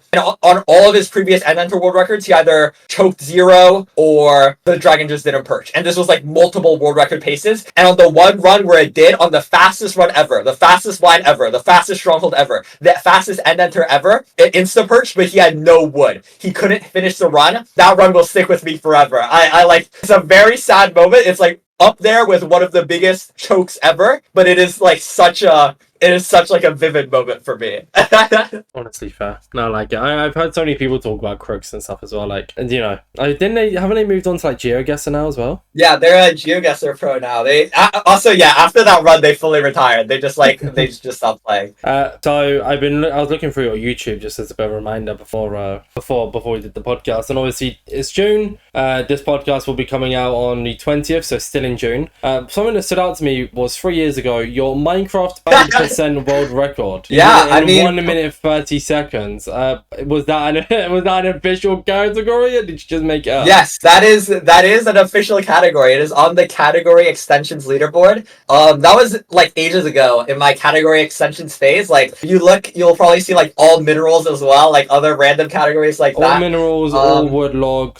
Speaker 2: all of his previous end enter world records. He either choked 0 or the dragon just didn't perch, and this was like multiple world record paces. And on the one run where it did, on the fastest run ever, the fastest blind ever, the fastest stronghold ever, that fastest end enter ever, it insta-perched, but he had no wood. He couldn't finish the run. That run will stick with me forever. I like, it's a very sad moment. It's like up there with one of the biggest chokes ever, but it is such like a vivid moment for me.
Speaker 1: Honestly, fair. No, like I've heard so many people talk about crooks and stuff as well. Like, and, you know, haven't they moved on to like GeoGuessr now as well?
Speaker 2: Yeah, they're a GeoGuessr pro now. They also, yeah, after that run, they fully retired. They just just stopped playing.
Speaker 1: So I was looking through your YouTube just as a bit of a reminder before we did the podcast, and obviously it's June. This podcast will be coming out on the 20th, so still in June. Something that stood out to me was 3 years ago your Minecraft 100% world record.
Speaker 2: Yeah,
Speaker 1: in 1 minute 30 seconds. Was that an official category, or did you just make it up?
Speaker 2: Yes, that is an official category. It is on the category extensions leaderboard. That was like ages ago in my category extensions phase. Like, if you look, you'll probably see like all minerals as well, like other random categories like
Speaker 1: all
Speaker 2: that.
Speaker 1: All minerals, all wood log,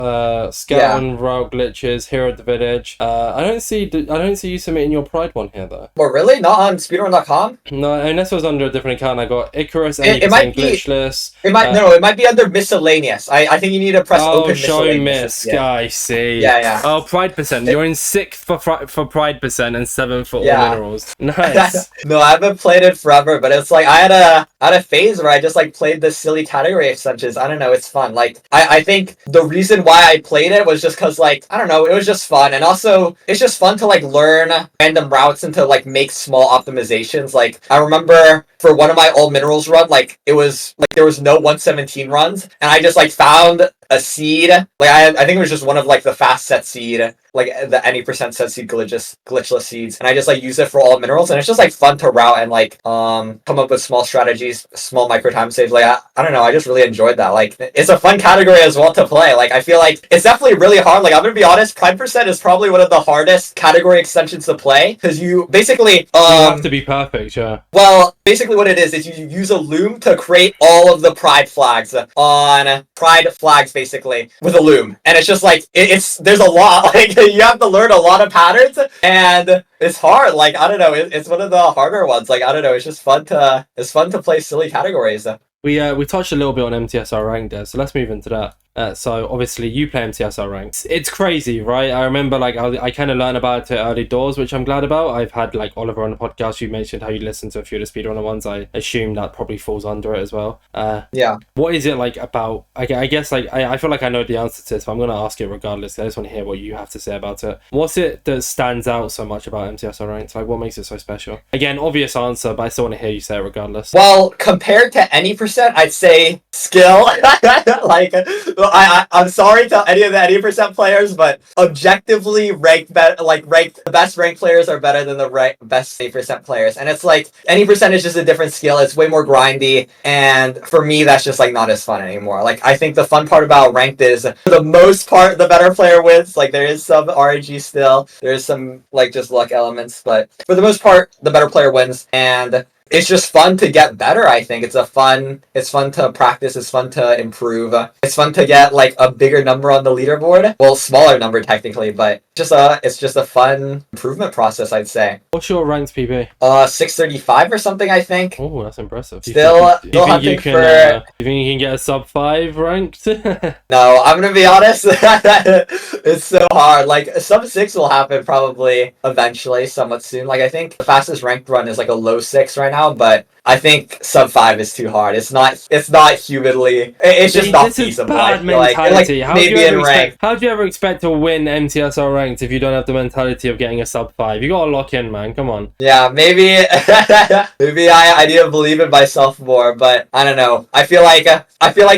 Speaker 1: scout and route glitches, hero of the village. I don't see you submitting your pride one here though.
Speaker 2: Oh really? Not on speedrun.com?
Speaker 1: No, unless it was under a different account. I got Icarus,
Speaker 2: it might be
Speaker 1: glitchless.
Speaker 2: It might be under miscellaneous. I think you need to press open miscellaneous.
Speaker 1: Yeah. I see.
Speaker 2: Yeah.
Speaker 1: Oh, pride percent. You're in 6th for pride percent and 7th for all minerals. Nice.
Speaker 2: No, I haven't played it forever, but it's like I had a phase where I just like played the silly category extensions. I don't know, it's fun. Like I think the reason why I played it was just because like I don't know, it was just fun, and also it's just fun to like learn random routes and to like make small optimizations. Like I remember for one of my all minerals run, like it was like there was no 117 runs, and I just like found a seed. Like I think it was just one of like the fast set seed, like the any percent set seed glitchless seeds, and I just like use it for all minerals, and it's just like fun to route and like come up with small strategies, small micro time saves. Like I don't know, I just really enjoyed that. Like it's a fun category as well to play. Like I feel like it's definitely really hard. Like I'm gonna be honest, prime percent is probably one of the hardest category extensions to play, because you basically
Speaker 1: you have to be perfect. Yeah. Well,
Speaker 2: basically what it is you use a loom to create all of the pride flags on pride flags basically with a loom, and it's just like there's a lot. Like you have to learn a lot of patterns, and it's hard. Like I don't know, it's one of the harder ones. Like I don't know, it's just fun to play silly categories.
Speaker 1: We touched a little bit on MCSR Ranked there, so let's move into that. So obviously you play MCSR Ranked. It's crazy, right? I remember like I kind of learned about it early doors, which I'm glad about. I've had like Oliver on the podcast. You mentioned how you listened to a few of the speedrunner ones. I assume that probably falls under it as well.
Speaker 2: Yeah.
Speaker 1: What is it like about? I guess like I feel like I know the answer to this, but I'm gonna ask it regardless. I just want to hear what you have to say about it. What's it that stands out so much about MCSR Ranked? Like what makes it so special? Again, obvious answer, but I still want to hear you say it regardless.
Speaker 2: Well, compared to any percent, I'd say skill. Like I'm sorry to any of the 80% players, but objectively the best ranked players are better than the best 8% players. And it's like any percent is just a different skill. It's way more grindy, and for me that's just like not as fun anymore. Like I think the fun part about ranked is for the most part the better player wins. Like there is some RNG still, there's some like just luck elements, but for the most part the better player wins, and it's just fun to get better. I think it's fun to practice, it's fun to improve, it's fun to get like a bigger number on the leaderboard. Well, smaller number technically, but it's just a fun improvement process, I'd say.
Speaker 1: What's your ranked PB?
Speaker 2: 635 or something, I think.
Speaker 1: Oh, that's impressive.
Speaker 2: Still hunting for...
Speaker 1: You think you can get a sub 5 ranked?
Speaker 2: No, I'm gonna be honest. It's so hard. Like sub 6 will happen probably eventually, somewhat soon. Like I think the fastest ranked run is like a low 6 right now, but I think sub 5 is too hard. It's not humanly. It's just not feasible.
Speaker 1: Bad mentality.
Speaker 2: Like maybe in rank.
Speaker 1: How do you ever expect to win MCSR Ranked if you don't have the mentality of getting a sub 5? You gotta lock in, man. Come on.
Speaker 2: Yeah, maybe I need to believe in myself more, but I don't know. I feel like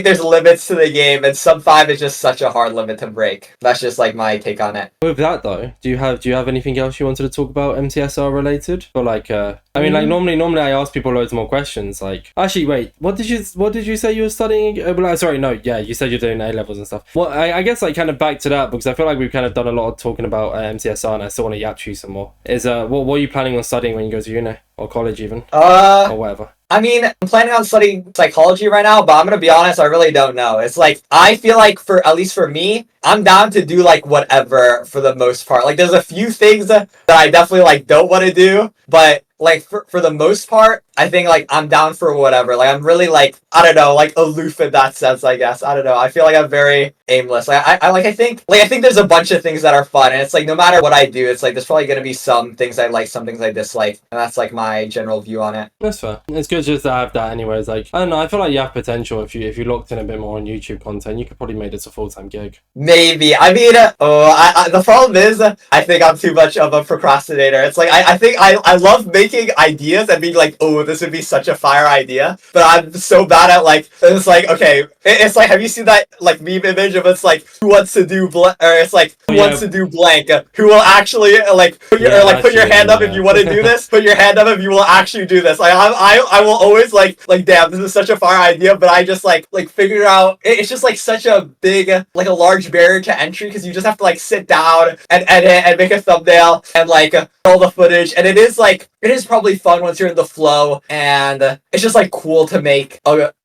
Speaker 2: there's limits to the game, and sub 5 is just such a hard limit to break. That's just like my take on it.
Speaker 1: With that though, do you have anything else you wanted to talk about MCSR related? Or like I mean, like normally I ask people loads more questions. Like, actually, wait, what did you say you were studying? Sorry, no, yeah, you said you're doing A levels and stuff. Well, I guess like kind of back to that, because I feel like we've kind of done a lot of talking about MCSR, and I still want to yap to you some more. Is what are you planning on studying when you go to uni or college even? Or whatever.
Speaker 2: I mean, I'm planning on studying psychology right now, but I'm gonna be honest, I really don't know. It's like, I feel like at least for me, I'm down to do like whatever for the most part. Like there's a few things that I definitely like don't want to do, but like for the most part, I think like I'm down for whatever. Like I'm really like, I don't know, like aloof in that sense, I guess. I don't know. I feel like I'm very aimless. I think there's a bunch of things that are fun, and it's like no matter what I do, it's like there's probably gonna be some things I like, some things I dislike, and that's like my general view on it.
Speaker 1: That's fair. It's good just to have that anyways. Like, I don't know, I feel like you have potential if you looked in a bit more on YouTube content, you could probably make this a full-time gig.
Speaker 2: Maybe. I mean, the problem is, I think I'm too much of a procrastinator. It's like, I think I love making ideas and being like, oh, this would be such a fire idea, but I'm so bad at like, it's like, okay, it's like, have you seen that like meme image of it's like, who wants to do or it's like, who wants to do blank? Who will actually like put your hand up if you want to do this? Put your hand up if you will actually do this. Like I will always like damn, this is such a fire idea, but I just like figure out it's just like such a big like a large barrier to entry because you just have to like sit down and edit and make a thumbnail and like all the footage, and it is probably fun once you're in the flow, and it's just like cool to make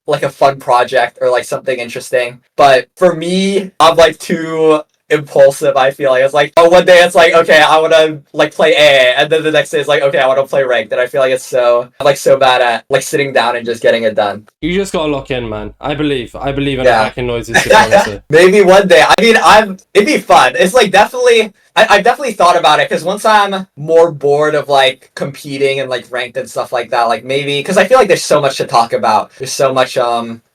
Speaker 2: like a fun project or like something interesting. But for me, I'm like too impulsive. I feel like it's like, oh, one day it's like, okay, I want to like play AA, and then the next day it's like, okay, I want to play Ranked, and I feel like I'm like so bad at like sitting down and just getting it done.
Speaker 1: You just gotta lock in, man. I believe in Hackingnoises to be honest.
Speaker 2: Maybe one day. I mean, it'd be fun. It's like definitely. I've definitely thought about it because once I'm more bored of like competing and like Ranked and stuff like that, like maybe because I feel like there's so much to talk about. There's so much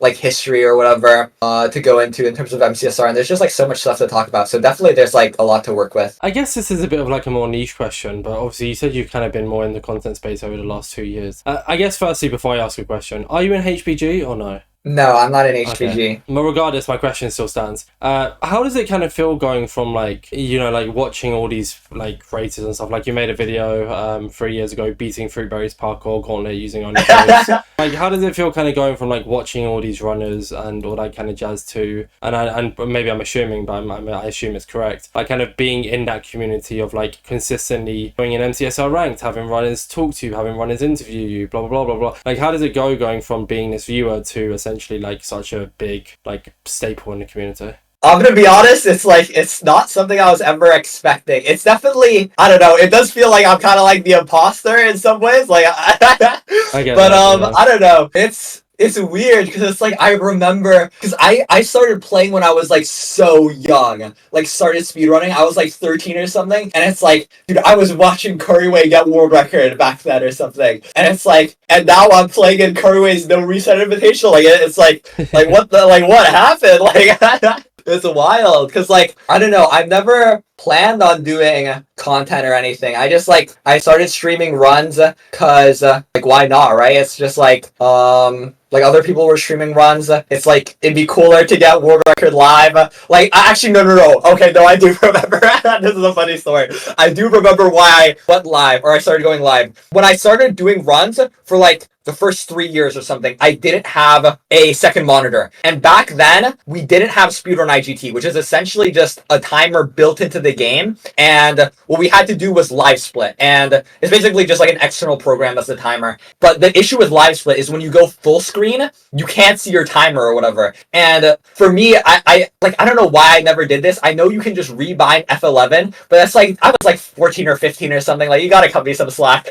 Speaker 2: like history or whatever to go into in terms of MCSR, and there's just like so much stuff to talk about. So definitely there's like a lot to work with.
Speaker 1: I guess this is a bit of like a more niche question, but obviously you said you've kind of been more in the content space over the last 2 years. I guess firstly, before I ask a question, are you in HPG or no?
Speaker 2: No, I'm not in HPG.
Speaker 1: Okay. Well, regardless, my question still stands. How does it kind of feel going from like, you know, like watching all these like races and stuff? Like you made a video 3 years ago beating Fruitberry's parkour gauntlet using only codes. Like how does it feel kind of going from like watching all these runners and all that kind of jazz to, and maybe I'm assuming, but I assume it's correct, like kind of being in that community of like consistently going in MCSR Ranked, having runners talk to you, having runners interview you, blah, blah, blah, blah, blah. Like how does it go going from being this viewer to essentially like such a big like staple in the community?
Speaker 2: I'm gonna be honest, it's not something I was ever expecting. It's definitely, I don't know, it does feel like I'm kind of like the imposter in some ways, like I don't know, it's weird because it's like I remember because I started playing when I was like so young, like started speedrunning. I was like 13 or something, and it's like, dude, I was watching Curryway get world record back then or something, and it's like, and now I'm playing in Curryway's no reset invitational. Like it's like what happened? Like it's wild because like I don't know, I've never planned on doing content or anything. I just like I started streaming runs because like why not, right? It's just like other people were streaming runs. It's like it'd be cooler to get world record live. Like actually no. Okay, no, I do remember. This is a funny story. I do remember why I went live or I started going live. When I started doing runs for like the first 3 years or something, I didn't have a second monitor. And back then, we didn't have Speedrun IGT, which is essentially just a timer built into the game. And what we had to do was live split. And it's basically just like an external program that's the timer. But the issue with live split is when you go full screen, you can't see your timer or whatever. And for me, I don't know why I never did this. I know you can just rebind F11, but that's like, I was like 14 or 15 or something. Like, you gotta cut me some slack.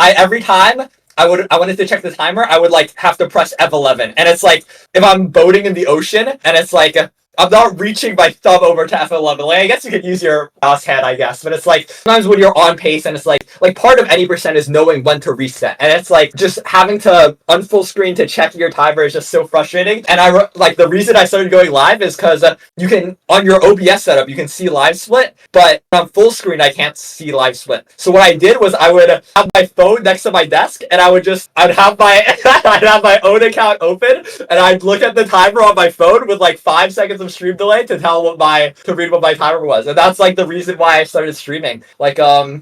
Speaker 2: Every time I wanted to check the timer, I would like have to press F11. And it's like, if I'm boating in the ocean and it's like, I'm not reaching my thumb over to F11. Like, I guess you could use your mouse hand, I guess. But it's like, sometimes when you're on pace and it's like part of any percent is knowing when to reset. And it's like, just having to unfull screen to check your timer is just so frustrating. And the reason I started going live is because you can, on your OBS setup, you can see live split. But on full screen, I can't see live split. So what I did was I would have my phone next to my desk and I'd have my own account open and I'd look at the timer on my phone with like 5 seconds of stream delay to read what my timer was, and that's like the reason why I started streaming. I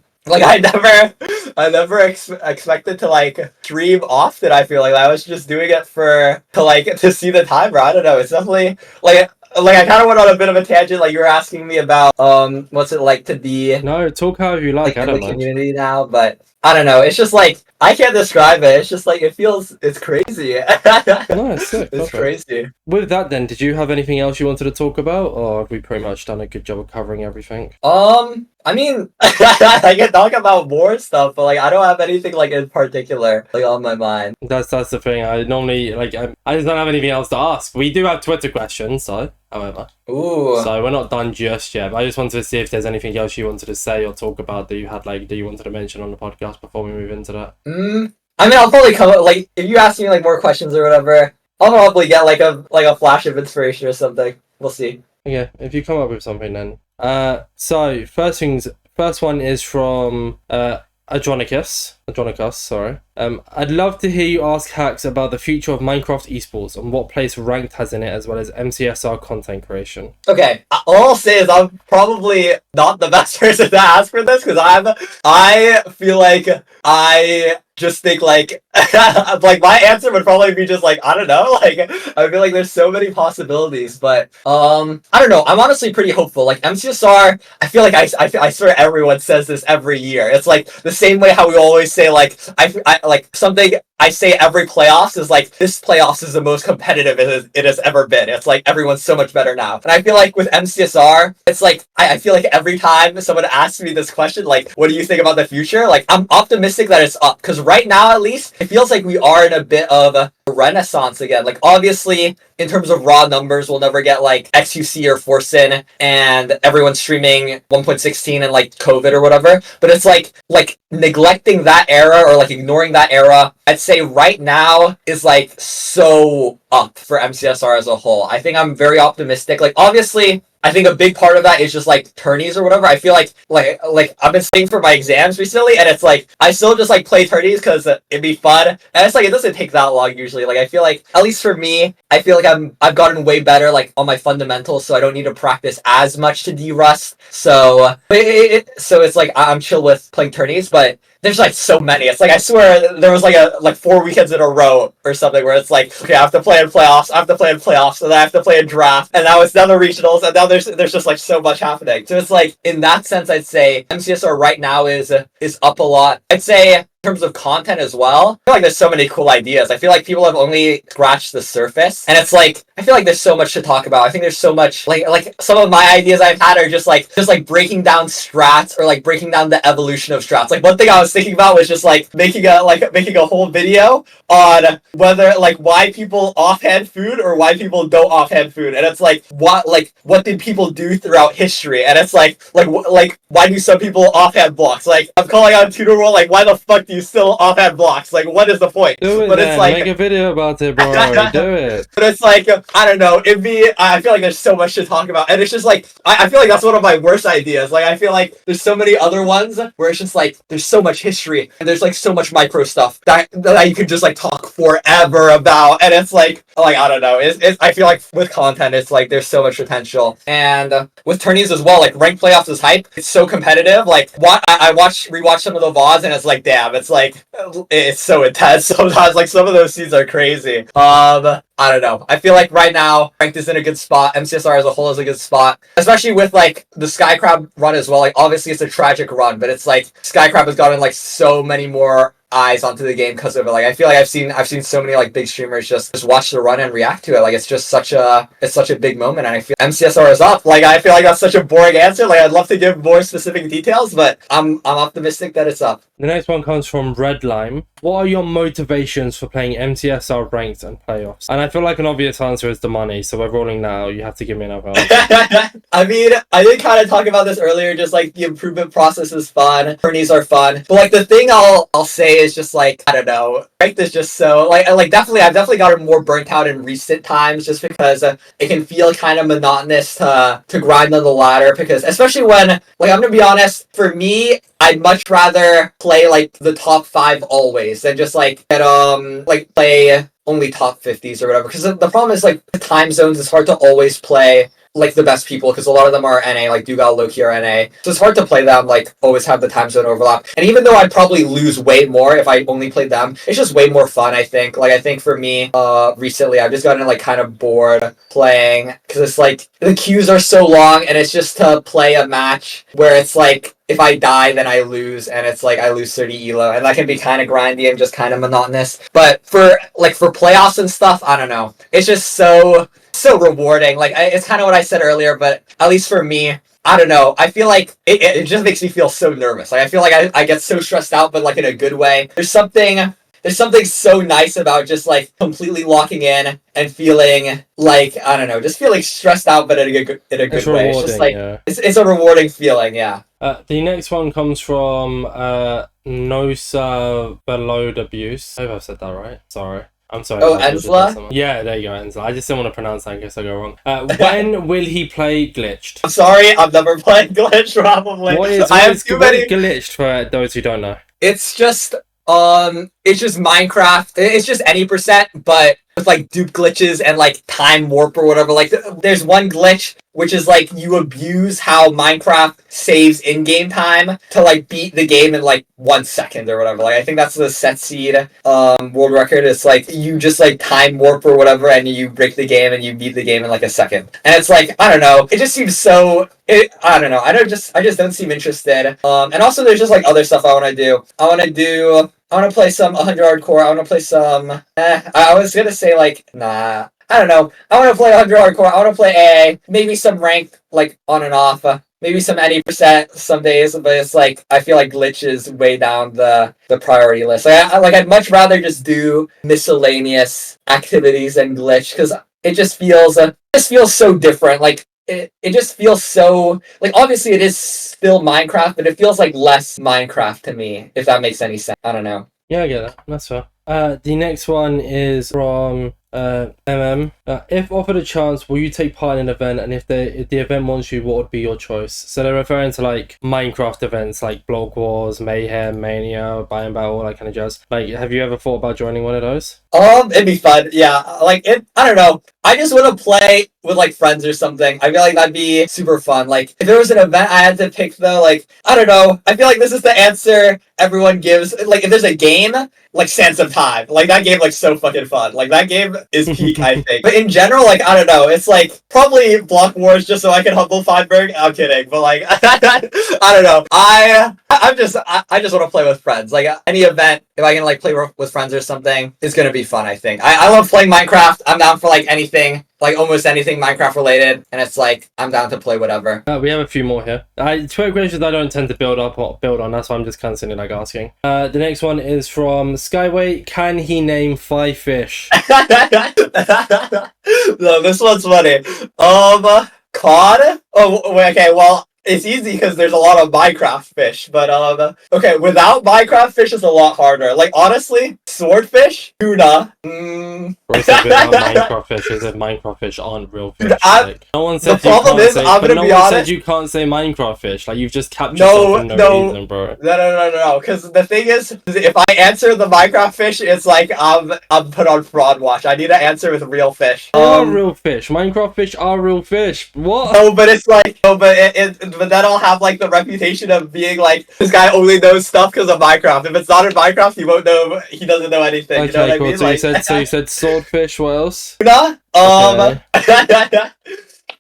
Speaker 2: never expected to like stream often. I feel like I was just doing it to see the timer. I don't know. It's definitely like I kind of went on a bit of a tangent. Like you were asking me about what's it like to be
Speaker 1: no talk however you like. I don't
Speaker 2: in the community now, but I don't know. It's just like I can't describe it. It's just like it's crazy.
Speaker 1: No, it's sick.
Speaker 2: It's crazy.
Speaker 1: With that then, did you have anything else you wanted to talk about, or have we pretty much done a good job of covering everything?
Speaker 2: I mean, I can talk about more stuff, but like I don't have anything like in particular like on my mind.
Speaker 1: That's the thing. I normally I just don't have anything else to ask. We do have Twitter questions, though. However,
Speaker 2: Ooh.
Speaker 1: so we're not done just yet. I just wanted to see if there's anything else you wanted to say or talk about that you had that you wanted to mention on the podcast before we move into that.
Speaker 2: I mean, I'll probably come up like if you ask me like more questions or whatever, I'll probably get like a flash of inspiration or something. We'll see.
Speaker 1: Okay, if you come up with something then. So first one is from Adronicus, sorry. I'd love to hear you ask Hacks about the future of Minecraft Esports and what place Ranked has in it, as well as MCSR content creation.
Speaker 2: Okay, all I'll say is I'm probably not the best person to ask for this because I feel like I just think like like my answer would probably be just like I don't know, like I feel like there's so many possibilities, but I don't know. I'm honestly pretty hopeful. Like MCSR, I feel like I swear everyone says this every year. It's like the same way how we always say like I like something I say every playoffs is like this playoffs is the most competitive it has ever been. It's like everyone's so much better now, and I feel like with MCSR, it's like I feel like every time someone asks me this question, like what do you think about the future? Like I'm optimistic that it's up because right now at least it feels like we are in a bit of a renaissance again. Like obviously in terms of raw numbers we'll never get like XUC or Forcin and everyone's streaming 1.16 and like COVID or whatever, but it's like neglecting that era or like ignoring that era, I'd say right now is like so up for MCSR as a whole. I think I'm very optimistic. Like obviously I think a big part of that is just like tourneys or whatever. I feel like I've been studying for my exams recently, and it's like I still just like play tourneys because it'd be fun, and it's like it doesn't take that long usually. Like I feel like at least for me, I feel like I've gotten way better like on my fundamentals, so I don't need to practice as much to de-rust. So it's like I'm chill with playing tourneys, but there's like so many. It's like I swear there was like 4 weekends in a row or something where it's like okay I have to play in playoffs, and then I have to play in draft, and now it's now the regionals, and now there's just like so much happening. So it's like in that sense I'd say MCSR right now is up a lot. I'd say in terms of content as well, I feel like there's so many cool ideas. I feel like people have only scratched the surface, and it's like I feel like there's so much to talk about. I think there's so much like some of my ideas I've had are just like breaking down strats or like breaking down the evolution of strats. Like one thing I was thinking about was just like making a whole video on whether like why people offhand food or why people don't offhand food, and it's like what did people do throughout history, and it's like why do some people offhand blocks? Like I'm calling out Tutor World, like why the fuck do you still offhand blocks? Like what is the point?
Speaker 1: Do it,
Speaker 2: but
Speaker 1: man.
Speaker 2: It's like
Speaker 1: Make a video about it, bro. Do it.
Speaker 2: But it's like I don't know. I feel like there's so much to talk about, and it's just like I feel like that's one of my worst ideas. Like I feel like there's so many other ones where it's just like there's so much history and there's like so much micro stuff that you could just like talk forever about, and it's like I don't know. I feel like with content it's like there's so much potential, and with tourneys as well. Like ranked playoffs is hype. It's so competitive. Like what I rewatch some of the VODs, and it's like damn, it's like it's so intense sometimes. Like some of those scenes are crazy. I don't know. I feel like right now Ranked is in a good spot. MCSR as a whole is a good spot, especially with like the Skycrab run as well. Like obviously it's a tragic run, but it's like Skycrab has gotten like so many more eyes onto the game because of it. Like I feel like I've seen so many like big streamers just watch the run and react to it. Like it's just such a big moment, and I feel MCSR is up. Like I feel like that's such a boring answer. Like I'd love to give more specific details, but I'm optimistic that it's up.
Speaker 1: The next one comes from Red Lime. What are your motivations for playing MCSR Ranked and playoffs? And I feel like an obvious answer is the money, so we're rolling now. You have to give me another answer.
Speaker 2: I mean, I did kind of talk about this earlier, just like the improvement process is fun, tourneys are fun, but like the thing I'll say is just like I don't know, Ranked is just so like I've definitely gotten more burnt out in recent times just because it can feel kind of monotonous to grind on the ladder, because especially when like I'm gonna be honest, for me I'd much rather play like the top 5 always than just like get play only top 50s or whatever, because the problem is like the time zones, it's hard to always play like the best people because a lot of them are NA, like Dugal, Loki are NA. So it's hard to play them, like always have the time zone overlap. And even though I'd probably lose way more if I only played them, it's just way more fun, I think. Like I think for me, recently I've just gotten like kind of bored playing because it's like the queues are so long and it's just to play a match where it's like if I die then I lose and it's like I lose 30 elo and that can be kind of grindy and just kind of monotonous. But for playoffs and stuff, I don't know. It's just so rewarding. Like it's kind of what I said earlier, but at least for me, I don't know. I feel like it just makes me feel so nervous. Like I feel like I get so stressed out, but like in a good way. There's something so nice about just like completely locking in and feeling like I don't know, just feeling stressed out, but in a good way. It's just like it's a rewarding feeling. Yeah.
Speaker 1: The next one comes from Nosa Belode Abuse. I hope I've said that right. Sorry. I'm sorry.
Speaker 2: Oh, Ensla?
Speaker 1: Yeah, there you go, Ensla. I just didn't want to pronounce that in case I go wrong. When will he play Glitched?
Speaker 2: I'm sorry, I've never played Glitched, probably.
Speaker 1: What is Glitched for those who don't know?
Speaker 2: It's just Minecraft. It's just any percent, but with like dupe glitches and like time warp or whatever. Like there's one glitch which is like you abuse how Minecraft saves in-game time to like beat the game in like 1 second or whatever. Like I think that's the set seed world record. It's like you just like time warp or whatever and you break the game and you beat the game in like a second. And it's like I don't know. It just seems so. I don't know. I just don't seem interested. And also there's just like other stuff I want to do. I want to play some 100 hardcore. I want to play some. I was gonna say like nah. I don't know. I want to play 100 hardcore. I want to play AA. Maybe some ranked like on and off. Maybe some 80% some days. But it's like I feel like glitch is way down the priority list. I'd much rather just do miscellaneous activities than glitch because it just feels so different. Like. It just feels so like obviously it is still Minecraft, but it feels like less Minecraft to me, if that makes any sense. I don't know.
Speaker 1: Yeah, I get that. That's fair. The next one is from if offered a chance, will you take part in an event? And if the event wants you, what would be your choice? So they're referring to like Minecraft events like Blog Wars, Mayhem, Mania, Buy and Battle, all that kind of jazz. Like, have you ever thought about joining one of those?
Speaker 2: It'd be fun. Yeah, like I don't know. I just want to play with like friends or something. I feel like that'd be super fun. Like if there was an event I had to pick though, like I don't know. I feel like this is the answer everyone gives. Like if there's a game, like Sands of Time, like that game, like so fucking fun. Like that game is peak, I think. But in general, like I don't know. It's like probably Block Wars just so I can humble Feinberg. I'm kidding, but like I don't know. I just want to play with friends. Like any event, if I can like play with friends or something, it's gonna be fun. I think. I love playing Minecraft. I'm down for like anything. Like almost anything Minecraft related, and it's like I'm down to play whatever.
Speaker 1: We have a few more here. Two questions I don't tend to build on. That's why I'm just kind of sitting like asking. The next one is from Skyway. Can he name 5 fish?
Speaker 2: No, this one's funny. Cod. Oh, wait, okay. Well, it's easy because there's a lot of Minecraft fish, but okay, without Minecraft fish is a lot harder. Like honestly, swordfish, tuna.
Speaker 1: Minecraft fish. Is it Minecraft fish aren't real fish? Like, no one said
Speaker 2: the problem is I'm gonna be honest.
Speaker 1: Said you can't say Minecraft fish. Like you've just captured yourself for no reason, bro.
Speaker 2: No. Because the thing is, if I answer the Minecraft fish, it's like I'm put on fraud watch. I need to answer with real fish.
Speaker 1: Real fish. Minecraft fish are real fish. What?
Speaker 2: No, but it's like but then I'll have like the reputation of being like this guy only knows stuff because of Minecraft. If it's not in Minecraft, he won't know. He doesn't know anything.
Speaker 1: Okay,
Speaker 2: you know what
Speaker 1: cool.
Speaker 2: I mean?
Speaker 1: So you said swordfish. What else?
Speaker 2: Tuna.
Speaker 1: Okay.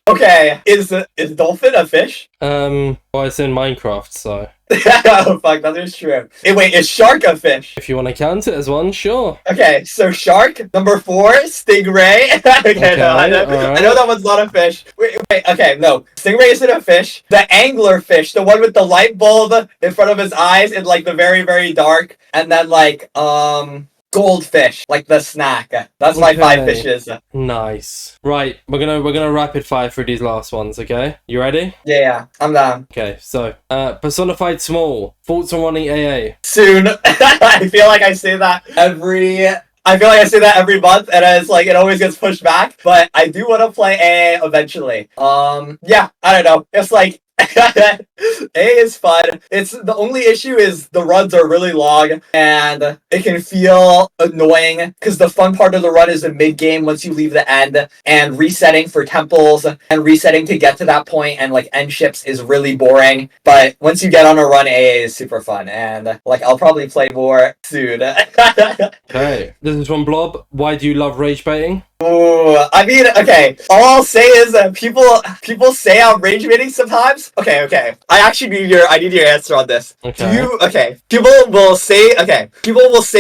Speaker 2: Okay. Is dolphin a fish?
Speaker 1: Well, it's in Minecraft, so.
Speaker 2: Oh fuck, that is true. Hey, wait, is shark a fish?
Speaker 1: If you want to count it as one, sure.
Speaker 2: Okay, so shark. Number 4, stingray. okay, no, I know that one's not a fish. Wait, okay, no. Stingray isn't a fish. The angler fish, the one with the light bulb in front of his eyes in like the very, very dark, and then like goldfish, like the snack. That's my 5 fishes.
Speaker 1: Nice. Right, we're gonna rapid fire through these last ones. Okay, you ready?
Speaker 2: Yeah, I'm down.
Speaker 1: Okay, so personified small. Thoughts on running AA?
Speaker 2: Soon. I feel like I say that every month, and it's like it always gets pushed back. But I do want to play AA eventually. Yeah, I don't know. It's like A is fun. It's the only issue is the runs are really long and it can feel annoying because the fun part of the run is the mid game once you leave the end, and resetting for temples and resetting to get to that point and like end ships is really boring. But once you get on a run, AA is super fun, and like I'll probably play more soon.
Speaker 1: Okay, this is from Blob. Why do you love rage baiting?
Speaker 2: Ooh, I mean, okay. All I'll say is that people say I'm rage baiting sometimes. Okay. I need your answer on this.
Speaker 1: Okay.
Speaker 2: People will say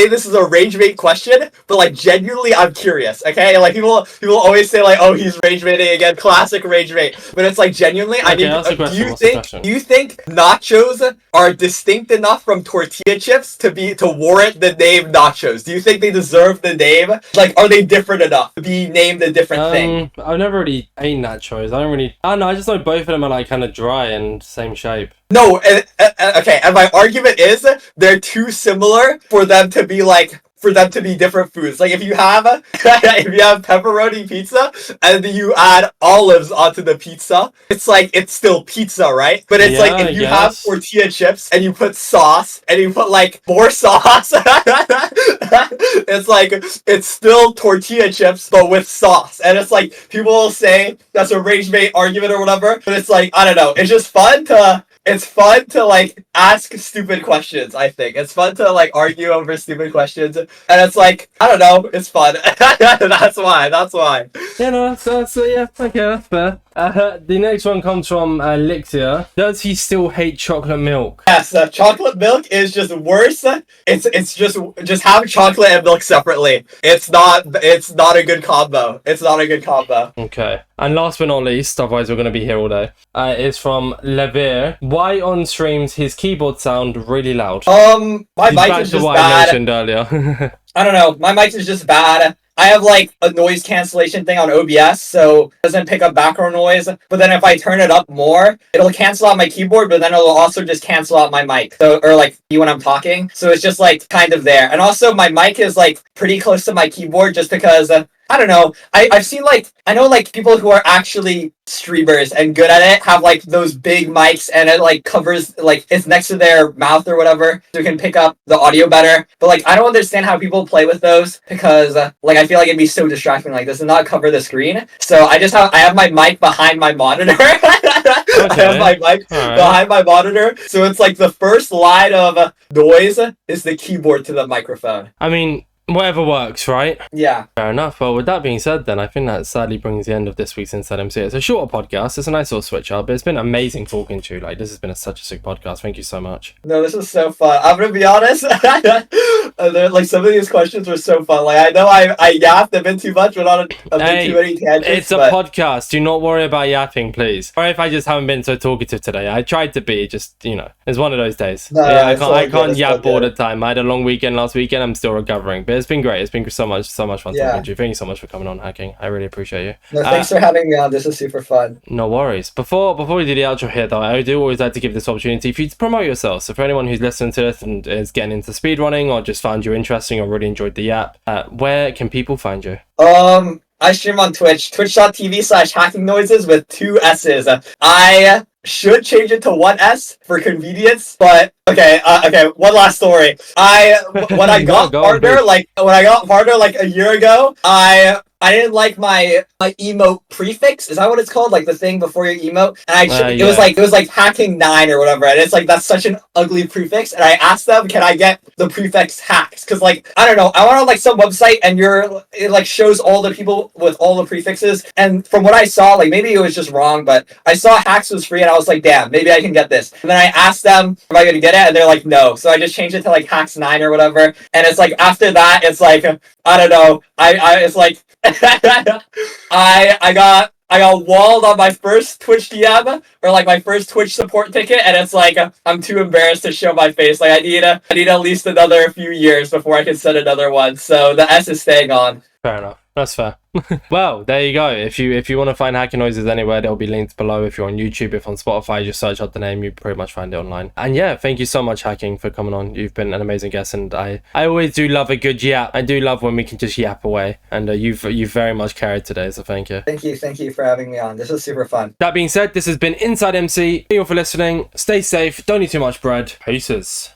Speaker 2: this is a rage bait question, but like genuinely I'm curious. Okay, like people always say like, oh, he's rage baiting again, classic rage bait. But it's like genuinely,
Speaker 1: Okay, that's the question.
Speaker 2: do you think nachos are distinct enough from tortilla chips to warrant the name nachos? Do you think they deserve the name? Like, are they different enough to be named a different thing?
Speaker 1: I've never really eaten nachos. I don't know. I just know both of them are like kind of dry and same shape.
Speaker 2: No, okay, and my argument is they're too similar for them to be different foods. Like if you have pepperoni pizza and then you add olives onto the pizza, it's still pizza, right? But it's like if you have tortilla chips and you put sauce and you put like more sauce, it's like it's still tortilla chips but with sauce. And it's like people will say that's a rage bait argument or whatever, but it's like I don't know. It's just fun to like ask stupid questions. I think it's fun to like argue over stupid questions, and it's like I don't know, it's fun. That's why.
Speaker 1: Yeah, no, that's yeah, okay, that's fair. The next one comes from Lixia. Does he still hate chocolate milk?
Speaker 2: Yes, chocolate milk is just worse. It's just have chocolate and milk separately. It's not a good combo. It's not a good combo.
Speaker 1: Okay. And last but not least, otherwise we're going to be here all day, is from Levere. Why on streams his keyboard sound really loud?
Speaker 2: My mic is just bad.
Speaker 1: I mentioned earlier.
Speaker 2: I don't know. My mic is just bad. I have like a noise cancellation thing on OBS, so it doesn't pick up background noise. But then if I turn it up more, it'll cancel out my keyboard, but then it'll also just cancel out my mic. So, or like when I'm talking. So it's just like kind of there. And also my mic is like pretty close to my keyboard just because I don't know. I've seen like I know like people who are actually streamers and good at it have like those big mics and it like covers like it's next to their mouth or whatever so it can pick up the audio better. But like I don't understand how people play with those because like I feel like it'd be so distracting. Like does it not cover the screen? So I have my mic behind my monitor. I have my mic behind my monitor, so it's like the first line of noise is the keyboard to the microphone.
Speaker 1: I mean, whatever works, right?
Speaker 2: Yeah.
Speaker 1: Fair enough. Well, with that being said, then I think that sadly brings the end of this week's InsideMC. It's a shorter podcast. It's a nice little switch up. But it's been amazing talking to you. Like, this has been such a sick podcast. Thank you so much.
Speaker 2: No, this was so fun. I'm gonna be honest. Like some of these questions were so fun. Like I know I yapped a bit too much, but on a bit too many tangents.
Speaker 1: It's a podcast. Do not worry about yapping, please. Or if I just haven't been so talkative today. I tried to be. Just it's one of those days. No, yeah, I can't yap all the time. I had a long weekend last weekend. I'm still recovering, but it's been great. It's been so much fun talking to you. Thank you so much for coming on, Hacking. I really appreciate you.
Speaker 2: No, thanks for having me on. This is super fun.
Speaker 1: No worries. Before we do the outro here, though, I do always like to give this opportunity for you to promote yourself. So for anyone who's listening to this and is getting into speedrunning or just found you interesting or really enjoyed the app, where can people find you?
Speaker 2: I stream on Twitch, twitch.tv/hackingnoises with 2 S's. I should change it to 1 S for convenience, but okay, one last story. When I got partner like a year ago, I didn't like my emote prefix. Is that what it's called? Like the thing before your emote? And it was like hacking 9 or whatever. And it's like that's such an ugly prefix. And I asked them, can I get the prefix hacks? Because like I don't know, I went on like some website and it like shows all the people with all the prefixes. And from what I saw, like maybe it was just wrong, but I saw hacks was free and I was like, damn, maybe I can get this. And then I asked them, am I gonna get it? And they're like, no. So I just changed it to like hacks 9 or whatever. And it's like after that, it's like I don't know. It's like I got walled on my first Twitch DM or like my first Twitch support ticket, and it's like I'm too embarrassed to show my face. Like I need at least another few years before I can set another one. So the S is staying on.
Speaker 1: Fair enough. That's fair. Well, there you go. If you want to find Hackingnoises anywhere, there'll be links below. If you're on YouTube, if on Spotify, just search up the name, you pretty much find it online. And yeah, thank you so much, Hacking, for coming on. You've been an amazing guest, and I always do love a good yap. I do love when we can just yap away, and you've very much carried today, so thank you.
Speaker 2: Thank you for having me on. This was super fun.
Speaker 1: That being said, this has been InsideMC. Thank you all for listening. Stay safe. Don't eat too much bread. Peaces.